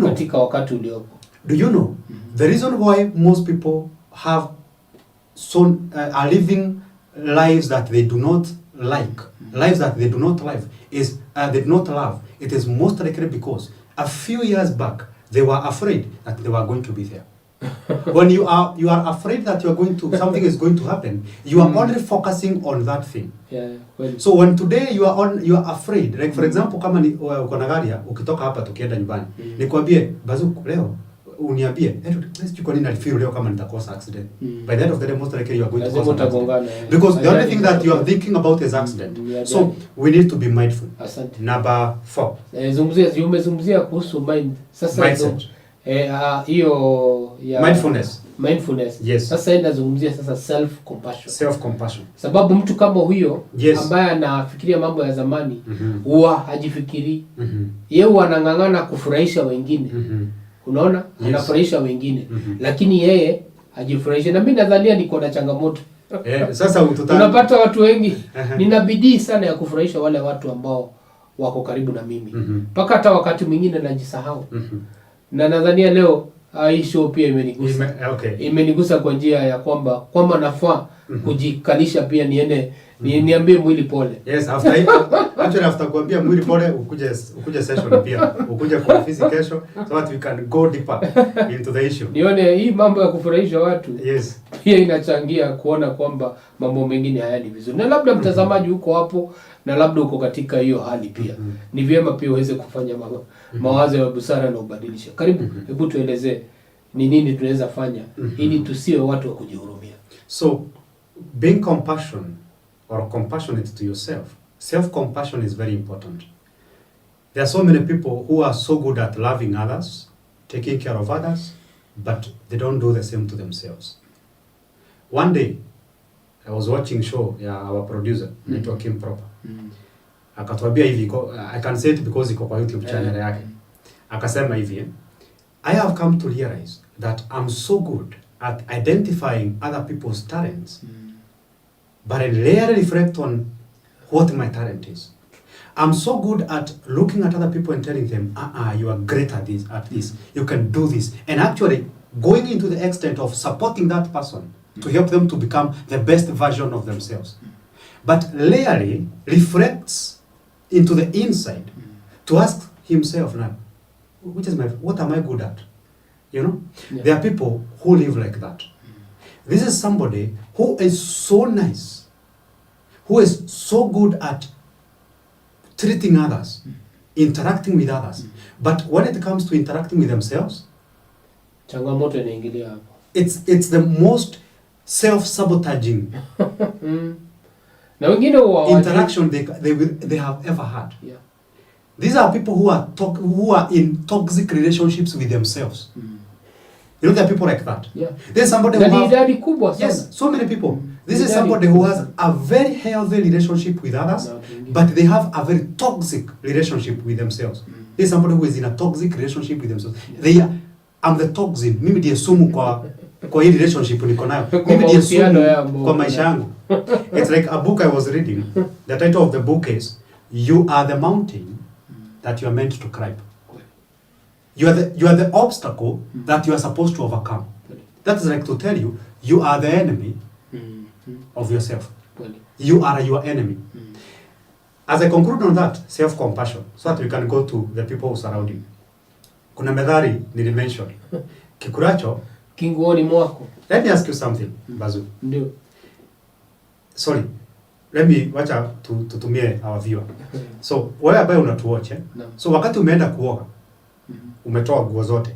Speaker 1: katika wakati uliopo.
Speaker 2: Do you know the reason why most people have are living lives that they do not like, lives that they do not live is they do not love. It is most likely because a few years back they were afraid that they were going to be there. When you are afraid that you are going to something is going to happen, you are only focusing on that thing. So when today you are afraid, like for example kama ni uko na gari ukitoka hapa tukienda nyumbani, nikwambie Bazuu leo uniambie kwa nini nalifeel leo kama nitakosa accident. By the end of the day most likely you are going to cause an accident. Because the only thing that you are thinking about is accident. So we need to be mindful.
Speaker 1: Asante.
Speaker 2: Number 4.
Speaker 1: Umezungumzia kuhusu mind. Sasa hiyo ya mindfulness.
Speaker 2: Yes.
Speaker 1: Sasa inazungumzia sasa self compassion. Sababu mtu kama huyo ambaye anafikiria mambo ya zamani huwa hajifikiri. Yeye anang'ang'ana kufurahisha wengine. Unaona? Anafurahisha wengine. Lakini yeye hajifurahisha. Na mimi nadhania niko na changamoto.
Speaker 2: Sasa
Speaker 1: unapata watu wengi nina bidii sana ya kufurahisha wale watu ambao wako karibu na mimi. Mpaka hata wakati mwingine najisahau. Na nadhania leo hii show pia imenigusa. Imenigusa kwa njia ya kwamba nafaa kujikalisha pia niambie mwili pole.
Speaker 2: Yes, after kuambia mwili pole ukuje session pia. Ukuje kwa ofisi kesho so that we can go deeper into the issue.
Speaker 1: Nione hii mambo ya kufurahisha watu. Pia inachangia kuona kwamba mambo mengine hayani vizuri. Na labda mtazamaji uko hapo na labda uko katika hiyo hali pia. Ni vyema pia uweze kufanya mawazo ya busara na ubadilisha. Karibu, hebu tuelezee ni nini tunaweza fanya ili tusiwe watu wa kujihurumia.
Speaker 2: So being compassionate to yourself. Self-compassion is very important. There are so many people who are so good at loving others, taking care of others, but they don't do the same to themselves. One day, I was watching show our producer, naitwa Kim Proper. Akatuambia hivi, I can say it because iko kwa YouTube channel yake. Akasema hivi, I have come to realize that I'm so good at identifying other people's talents, but I rarely reflect on what my talent is. I'm so good at looking at other people and telling them, you are great at this, you can do this. And actually going into the extent of supporting that person to help them to become the best version of themselves. But rarely reflects into the inside to ask himself now, what am I good at? You know? There are people who live like that. This is somebody who is so nice, who is so good at treating others, interacting with others. But when it comes to interacting with themselves,
Speaker 1: changamoto inaingilia hapo.
Speaker 2: It's the most self-sabotaging
Speaker 1: na wengine
Speaker 2: interaction they have ever had. These are people who are in toxic relationships with themselves. You know, there are people like that. There's somebody who has so many people. This is somebody who has a very healthy relationship with others, but they have a very toxic relationship with themselves. There's somebody who is in a toxic relationship with themselves. I'm the toxin. Mimi ndiye sumu kwa hii relationship niko nayo. Mimi ndiye sumu kwa maisha yangu. It's like a book I was reading. The title of the book is You Are the Mountain That You Are Meant to Climb. You are the obstacle that you are supposed to overcome. That is like to tell you, you are the enemy of yourself. You are your enemy. As I conclude on that, self-compassion, so that we can go to the people who surround you. Kuna methali nilimention. Kikuracho
Speaker 1: kinguoni mwako.
Speaker 2: Let me ask you something, Bazuu.
Speaker 1: Ndio.
Speaker 2: Sorry. Wacha tutumie our viewer. So, wewe ambaye unatuwatch,
Speaker 1: no.
Speaker 2: So wakati umeenda kuoga, umetoa nguo zote.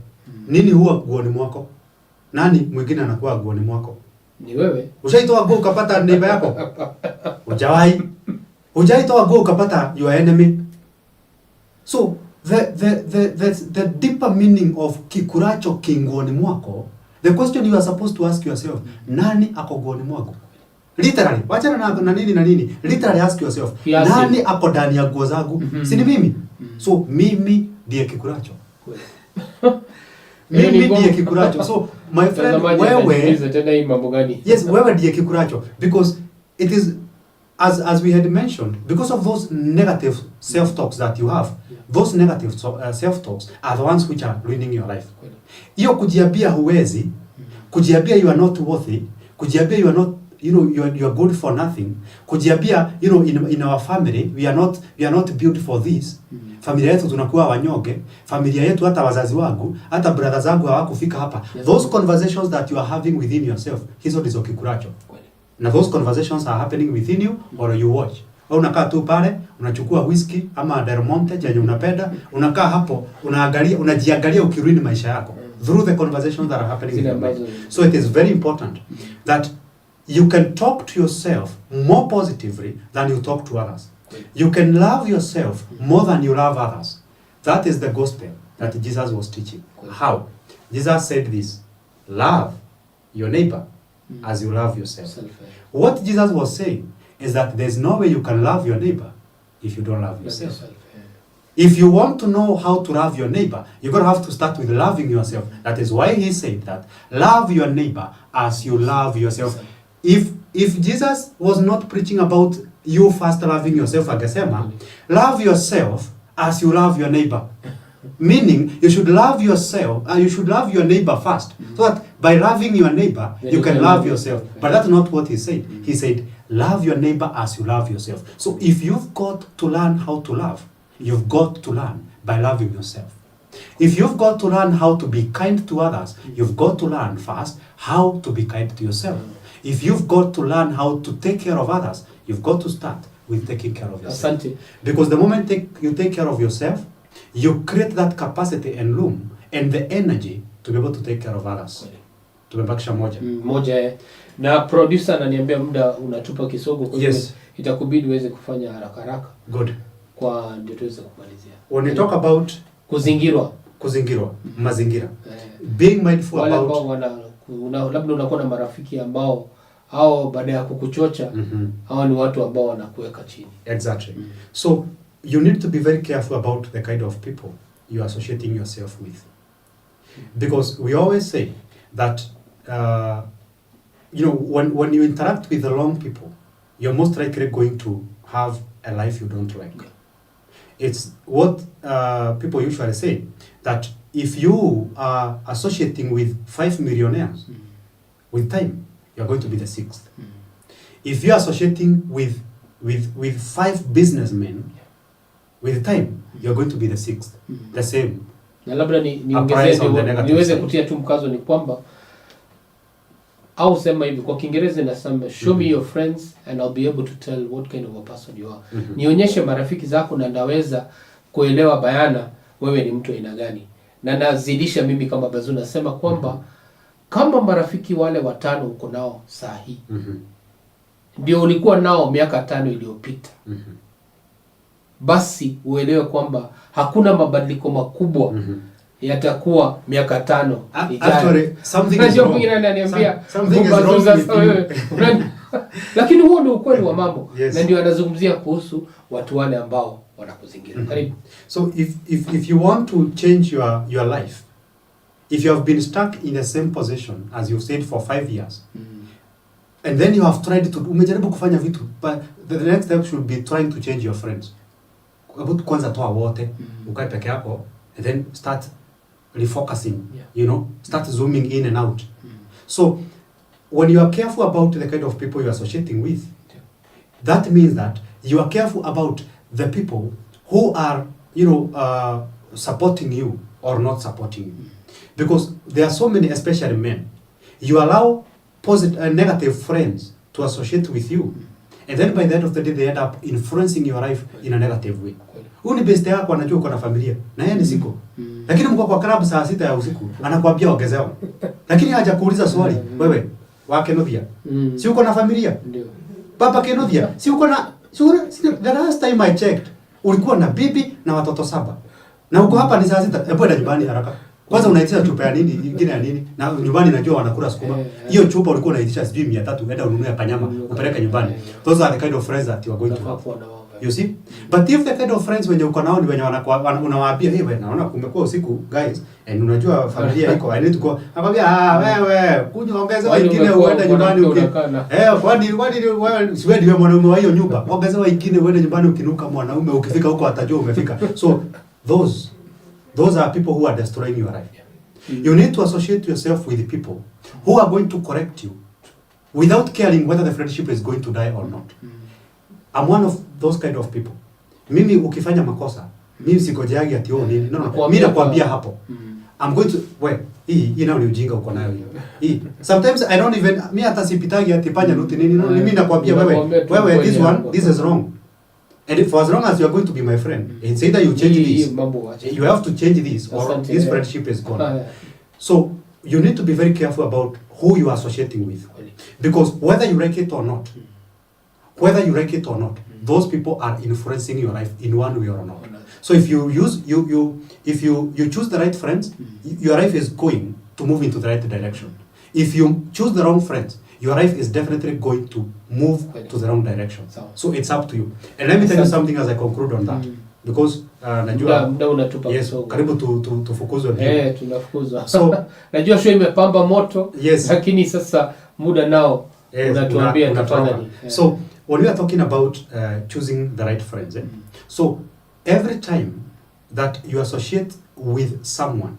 Speaker 2: Nini huwa nguoni mwako? Nani mwingine anakuwa nguoni mwako?
Speaker 1: Ni wewe.
Speaker 2: Ushaitoa nguo ukapata neighbor yako? Hujawahi. Hujaitoa nguo ukapata your enemy? So, the deeper meaning of kikuracho kinguoni mwako, the question you are supposed to ask yourself, nani ako nguoni mwako? Literally, wachana na nini. Literally ask yourself, nani ako ndani ya nguo zangu? Si ni mimi? So, mimi ndiye kikuracho. Mimi ndiye kikuracho. So, my friend, wewe, yes, wewe ndiye kikuracho. Because it is, as we had mentioned, because of those negative self-talks that you have, those negative self-talks are the ones which are ruining your life. Iyo kujiambia huwezi, kujiambia you are not worthy, kujiambia you are not, you are good for nothing, kujiambia, in our family, we are not built for this. Familia yetu tunakuwa wanyonge, familia yetu hata wazazi wangu, hata brother zangu hawakufika hapa. Those conversations that you are having within yourself, hizo ndizo kikuracho. Na those conversations are happening within you or you watch. Au unakaa tu pale, unachukua whiskey ama Del Monte yenye unapenda, unakaa hapo, unajiangalia ukiruini maisha yako through the conversations that are happening in your mind. So it is very important that you can talk to yourself more positively than you talk to others. You can love yourself more than you love others. That is the gospel that Jesus was teaching. How? Jesus said this, love your neighbor as you love yourself. What Jesus was saying is that there's no way you can love your neighbor if you don't love yourself. If you want to know how to love your neighbor, you're going to have to start with loving yourself. That is why he said that, love your neighbor as you love yourself. If Jesus was not preaching about you first loving yourself, Agesema, love yourself as you love your neighbor. Meaning, you should love yourself, you should love your neighbor first. So that by loving your neighbor, you can love yourself. But that's not what he said. He said, love your neighbor as you love yourself. So if you've got to learn how to love, you've got to learn by loving yourself. If you've got to learn how to be kind to others, you've got to learn first how to be kind to yourself. If you've got to learn how to take care of others, you've got to start with taking care of yourself. Asante. Because the moment you take care of yourself, you create that capacity and room and the energy to be able to take care of others. Tumebakisha moja.
Speaker 1: Moja. Na producer ananiambia muda unatupa kisogo, kwa hiyo itakubidi uweze kufanya haraka.
Speaker 2: Good.
Speaker 1: Kwa ndio tuweze kumalizia.
Speaker 2: When you talk about
Speaker 1: kuzingirwa,
Speaker 2: mazingira. Being mindful
Speaker 1: wale
Speaker 2: about
Speaker 1: labda unakuwa na marafiki ambao hao baada ya kukuchocha, hao ni watu ambao wanakuweka chini.
Speaker 2: Exactly. So you need to be very careful about the kind of people you are associating yourself with. Because we always say that when you interact with the wrong people, you're most likely going to have a life you don't like. It's what people usually say, that if you are associating with 5 millionaires, with time, you're going to be the 6th. If you are associating with 5 businessmen, with time, you're going to be the 6th. The same.
Speaker 1: Na labda niweze kutia tu mkazo ni kwamba, au sema hivi kwa Kiingereza nasema show me your friends and I'll be able to tell what kind of a person you are. Nionyeshe marafiki zako na ndaweza kuelewa bayana wewe ni mtu aina gani. Na nazidisha mimi kama Bazuu nasema kwamba kama marafiki wale 5 uko nao saa hii, ndio ulikuwa nao miaka 5 iliyopita. Basi uelewe kwamba hakuna mabadiliko makubwa yatakuwa miaka 5 ijayo.
Speaker 2: Actually, something is wrong. Something is wrong with
Speaker 1: lakini huo ndio ukweli wa mambo. Na ndio anazungumzia kuhusu watu wale ambao wanakuzingira. Karibu.
Speaker 2: So if you want to change your life, if you have been stuck in the same position as you've stayed for 5 years, and then you have tried to umejaribu kufanya vitu, but the next step should be trying to change your friends. Kwanza toa wote, ukae peke yako, and then start refocusing, you know, start zooming in and out. So when you are careful about the kind of people you are associating with, that means that you are careful about the people who are, you know, supporting you or not supporting you. Because there are so many, especially men, you allow negative friends to associate with you, and then by the end of the day they end up influencing your life in a negative way. Huyu ni best yako anajua uko na familia na yeye ni siko. Lakini mko kwa club saa 6 ya usiku anakuambia ongezewa. Lakini hajakuuliza swali, wewe wake Nothia. Si uko na familia? Ndio. Papa Kenothia, si uko na the last time I checked ulikuwa na bibi na watoto 7. Na uko hapa ni saa 6. Hebu enda nyumbani haraka. Kwanza unaitisha chupa ya nini? Nyingine ya nini? Na nyumbani najua wanakula sukuma. Hiyo chupa ulikuwa unaitisha sijui 300, enda ununue panyama, upeleke nyumbani. Those are the kind of friends that you are going to have. You see? But if the kind of friends wenye uko nao ni wenye unawaambia, hey wewe naona kumekuwa usiku guys, and unajua familia iko, I need to go. Anakuambia wewe kunywa ongeza wengine uende nyumbani kwani wewe siwe ndio mwanaume wa hiyo nyumba. Ongeza wengine uende nyumbani ukinuka mwanaume, ukifika huko atajua umefika. So those are people who are destroying your life. You need to associate yourself with people who are going to correct you without caring whether the friendship is going to die or not. I'm one of those kind of people. Mimi ukifanya makosa, mimi sikojeagi ati nini. No. Mimi nakwambia hapo. I'm going to hii nao ni ujinga uko nayo hiyo. Hii. Sometimes I don't even mimi hata sipitagi ati panya nuti nini. No, mimi nakwambia wewe this is wrong. And for as long as you are going to be my friend, it's either you change this, you have to change this, or this friendship is gone. So you need to be very careful about who you are associating with, because whether you like it or not, those people are influencing your life in one way or another. So if you choose the right friends, your life is going to move into the right direction. If you choose the wrong friends, your life is definitely going to move to the wrong direction. So it's up to you. And let me tell you something as I conclude on that. Because najua
Speaker 1: muda unatupa
Speaker 2: kisogo. Karibu tufukuzwe
Speaker 1: mbio. Tunafukuzwa. So najua show imepamba moto, lakini sasa muda nao unatuambia tafanya nini.
Speaker 2: So when we are talking about choosing the right friends, so every time that you associate with someone,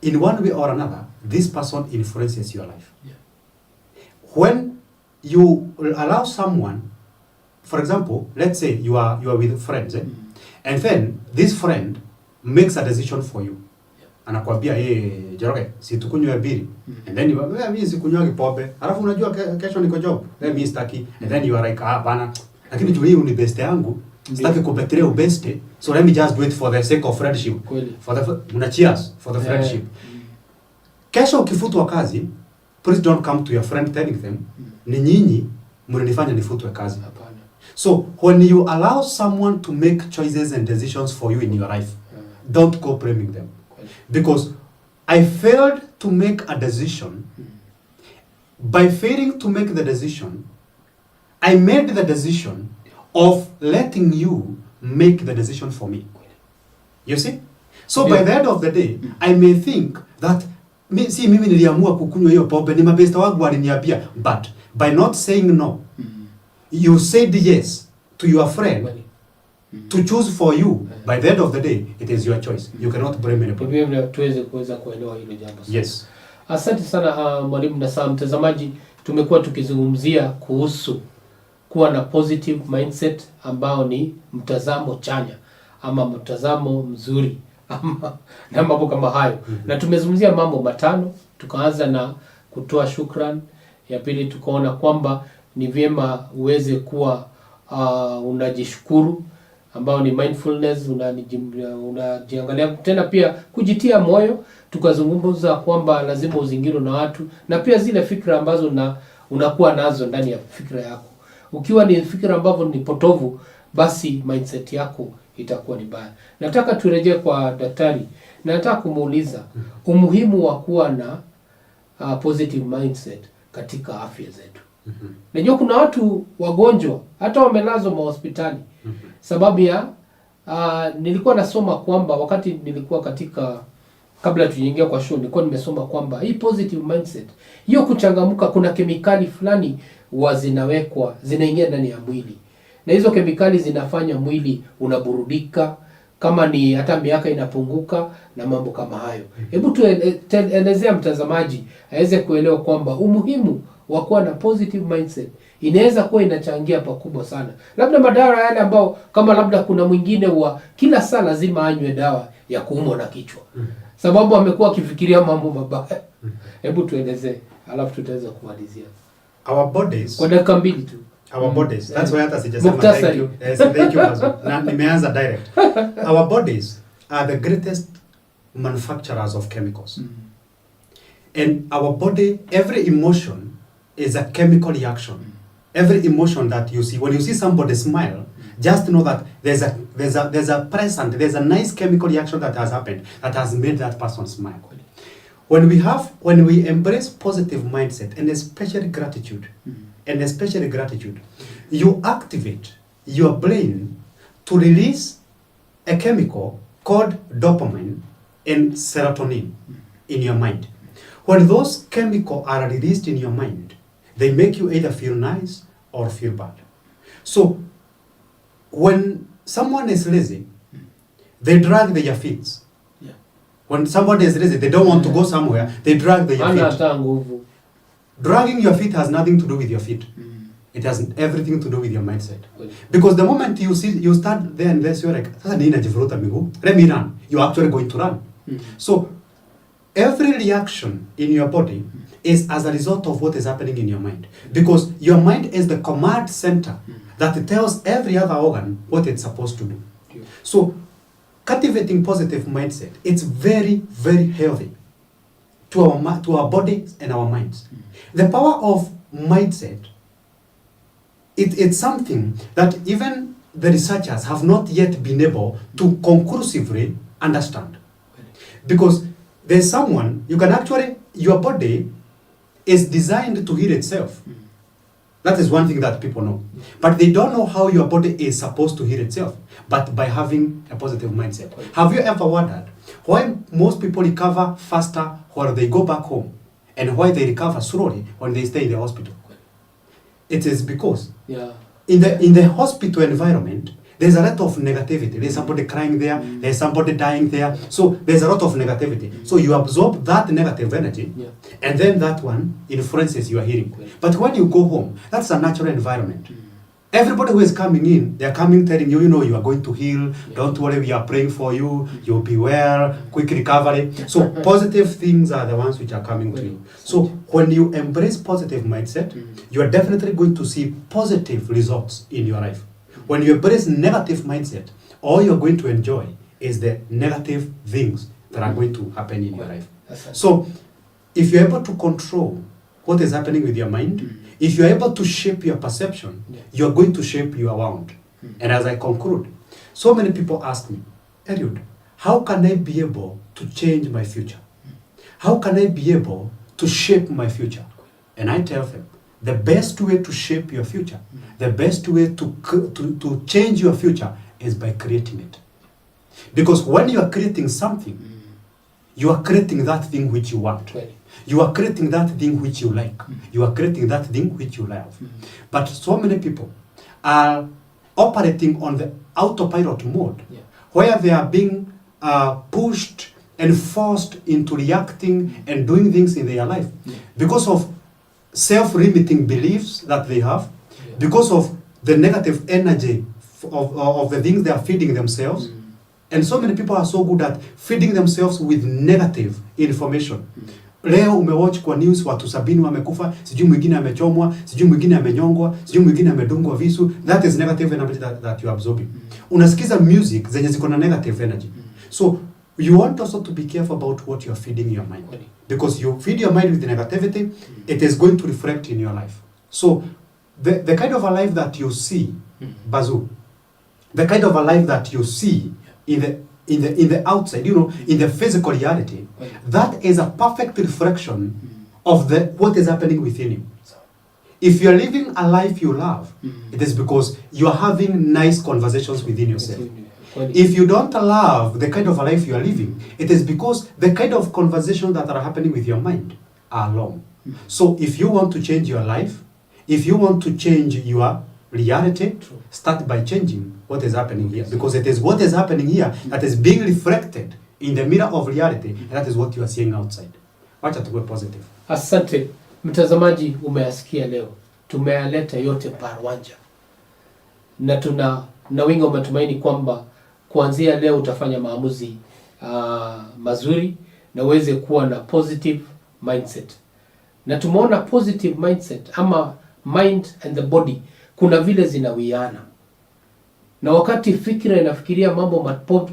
Speaker 2: in one way or another, this person influences your life. When you allow someone, for example, let's say you are with friends, and then this friend makes a decision for you. Anakuambia Joroge, si tukunywe biri. And then mimi sikunywa pombe. Alafu unajua kesho niko job. Mimi sitaki. And then you are like, bana. Lakini juu hii ni best yangu. Sitaki kubetray ubeste. So let me just do it for the sake of friendship. Cheers for the friendship. Kesho ukifutwa kazi, please don't come to your friend telling them, ni nyinyi mlinifanya nifutwe kazi. So when you allow someone to make choices and decisions for you in your life, don't go blaming them. Because I failed to make a decision. By failing to make the decision, I made the decision of letting you make the decision for me. You see? So by the end of the day, I may think that mimi niliamua kukunywa hiyo pombe, ni mabesta wangu waliniambia, but by not saying no, you said yes to your friend to choose for you. By the end of the day, it is your choice. You cannot blame anybody.
Speaker 1: Tuweze kuelewa hilo jambo.
Speaker 2: Yes.
Speaker 1: Asante sana mwalimu na saa mtazamaji, tumekuwa tukizungumzia kuhusu kuwa na positive mindset ambao ni mtazamo chanya ama mtazamo mzuri ama na mambo kama hayo. Na tumezungumzia mambo matano, tukaanza na kutoa shukrani. Ya pili tukaona kwamba ni vyema uweze kuwa unajishukuru ambao ni mindfulness, unajiangalia tena pia kujitia moyo. Tukazungumza kwamba lazima uzingirwe na watu na pia zile fikra ambazo unakuwa nazo ndani ya fikra yako. Ukiwa ni fikra ambavyo ni potovu, basi mindset yako itakuwa ni mbaya. Nataka turejee kwa daktari. Nataka kumuuliza umuhimu wa kuwa na positive mindset katika afya zetu. Najua kuna watu wagonjwa hata wamelazwa hospitali. Sababu ya nilikuwa nasoma kwamba wakati nilikuwa katika kabla tuingia kwa show, nilikuwa nimesoma kwamba hii positive mindset, hiyo kuchangamka, kuna kemikali fulani zinawekwa, zinaingia ndani ya mwili, na hizo kemikali zinafanya mwili unaburudika, kama ni hata miaka inapunguka na mambo kama hayo. Hebu tuelezea mtazamaji aweze kuelewa kwamba umuhimu wa kuwa na positive mindset inaweza kuwa inachangia pakubwa sana. Labda madawa yale ambao kama labda kuna mwingine wa kila saa lazima anywe dawa ya kuumwa na kichwa, sababu amekuwa akifikiria mambo mabaya. Hebu tuelezee, alafu tutaweza kumalizia.
Speaker 2: Our bodies,
Speaker 1: kwa dakika 2 tu.
Speaker 2: Our bodies. That's why hata sijasema thank you. Thank you Bazuu. Na nimeanza direct. Our bodies are the greatest manufacturers of chemicals. And our body, every emotion is a chemical reaction. Every emotion that you see, when you see somebody smile, just know that there's a nice chemical reaction that has happened that has made that person smile. When we embrace positive mindset and especially gratitude, you activate your brain to release a chemical called dopamine and serotonin in your mind. When those chemicals are released in your mind, they make you either feel nice or feel bad. So when someone is lazy, they drag their feet. Yeah. When somebody is lazy, they don't want to go somewhere, they drag their feet. Dragging your feet has nothing to do with your feet. It has everything to do with your mindset. Because the moment you start there and there, you're like, let me run. You're actually going to run. So every reaction in your body is as a result of what is happening in your mind. Because your mind is the command center that tells every other organ what it's supposed to do. So cultivating positive mindset, it's very, very healthy to our bodies and our minds. The power of mindset, it's something that even the researchers have not yet been able to conclusively understand. Because there's someone, your body is designed to heal itself. That is one thing that people know. But they don't know how your body is supposed to heal itself, but by having a positive mindset. Have you ever wondered why most people recover faster when they go back home and why they recover slowly when they stay in the hospital? It is because in the hospital environment, there's a lot of negativity. There's somebody crying there, there's somebody dying there. So there's a lot of negativity. So you absorb that negative energy, and then that one influences your healing. But when you go home, that's a natural environment. Everybody who is coming in, they're coming telling you, you are going to heal. Don't worry, we are praying for you. You'll be well, quick recovery. So positive things are the ones which are coming to you. So when you embrace positive mindset, you are definitely going to see positive results in your life. When you embrace negative mindset, all you're going to enjoy is the negative things that are going to happen in your life. So if you're able to control what is happening with your mind, if you're able to shape your perception, you're going to shape your world. And as I conclude, so many people ask me, Eliud, how can I be able to change my future? How can I be able to shape my future? And I tell them, the best way to shape your future, the best way to change your future is by creating it. Because when you are creating something, you are creating that thing which you want. You are creating that thing which you like. You are creating that thing which you love. But so many people are operating on the autopilot mode, where they are being pushed and forced into reacting and doing things in their life because of self-limiting beliefs that they have, because of the negative energy of the things they are feeding themselves. And so many people are so good at feeding themselves with negative information. Leo umewatch kwa news watu 70 wamekufa, sijui mwingine amechomwa, sijui mwingine amenyongwa, sijui mwingine amedungwa visu. That is negative energy that you are absorbing. Unasikiza music zenye ziko na negative energy. So you want also to be careful about what you are feeding your mind. Because you feed your mind with negativity, it is going to reflect in your life. So the kind of a life that you see, Bazuu, the kind of a life that you see in the outside, in the physical reality, that is a perfect reflection of what is happening within you. If you are living a life you love, it is because you are having nice conversations within yourself. If you don't love the kind of a life you are living, it is because the kind of conversations that are happening with your mind are wrong. So if you want to change your life, if you want to change your reality, start by changing what is happening here. Because it is what is happening here that is being reflected in the mirror of reality, and that is what you are seeing outside. Wacha tuwe positive.
Speaker 1: Asante mtazamaji, umeyasikia leo. Tumeyaleta yote pamoja. Na tuna na wingi wa matumaini kwamba kuanzia leo utafanya maamuzi mazuri na uweze kuwa na positive mindset. Na tumeona positive mindset ama mind and the body kuna vile zinawiana. Na wakati fikira inafikiria mambo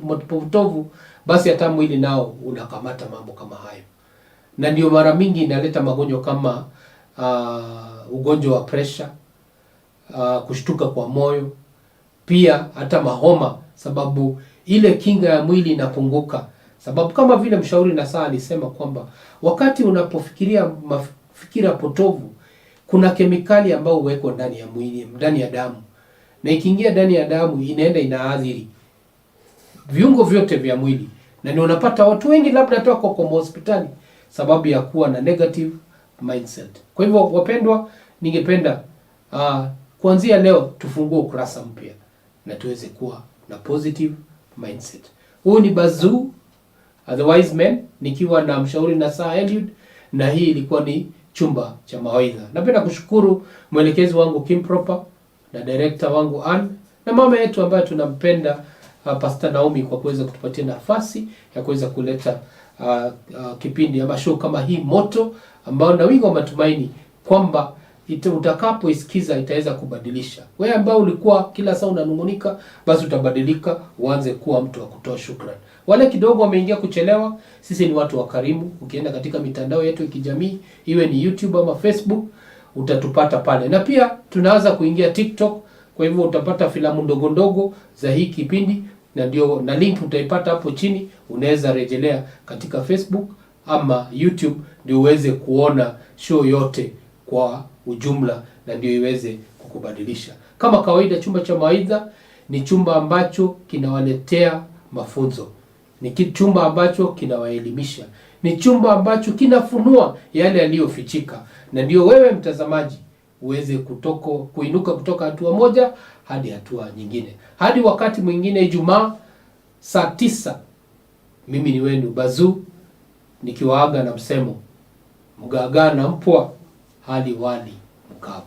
Speaker 1: mapotovu, basi hata mwili nao unakamata mambo kama hayo. Na ndio mara mingi inaleta magonjwa kama ugonjwa wa pressure, kushtuka kwa moyo, pia hata mahoma, sababu ile kinga ya mwili inapunguka. Sababu kama vile mshauri nasaha alisema kwamba wakati unapofikiria mafikira potovu, kuna kemikali ambayo huwekwa ndani ya mwili, ndani ya damu. Na ikiingia ndani ya damu inaenda inaathiri viungo vyote vya mwili. Na ndio unapata watu wengi labda hata wako kwa hospitali sababu ya kuwa na negative mindset. Kwa hivyo wapendwa, ningependa kuanzia leo tufungue ukurasa mpya na tuweze kuwa na positive mindset. Huu ni Bazuu, the wise man, nikiwa na mshauri nasaha Eliud, na hii ilikuwa ni chumba cha mawaidha. Napenda kushukuru mwelekezi wangu Kim Proper na director wangu Ann na mama yetu ambaye tunampenda Pastor Naomi kwa kuweza kutupatia nafasi ya kuweza kuleta kipindi ama show kama hii moto, ambao na wingi wa matumaini kwamba utakapoisikiza itaweza kubadilisha. Wewe ambao ulikuwa kila saa unanungunika, basi utabadilika, uanze kuwa mtu wa kutoa shukrani. Wale kidogo wameingia kuchelewa, sisi ni watu wa karimu. Ukienda katika mitandao yetu ya kijamii, iwe ni YouTube ama Facebook, utatupata pale. Na pia tunaanza kuingia TikTok, kwa hivyo utapata filamu ndogo ndogo za hii kipindi, na ndio na link utaipata hapo chini. Unaweza rejelea katika Facebook ama YouTube ndio uweze kuona show yote kwa ujumla, na ndio iweze kukubadilisha. Kama kawaida, chumba cha mawaidha ni chumba ambacho kinawaletea mafunzo, ni chumba ambacho kinawaelimisha, ni chumba ambacho kinafunua yale yaliyofichika, na ndio wewe mtazamaji uweze kuinuka kutoka hatua moja hadi hatua nyingine. Hadi wakati mwingine, Ijumaa saa 9, mimi ni wenu Bazuu, nikiwaaga na msemo mgagaa na mpwa hali wali mkavu.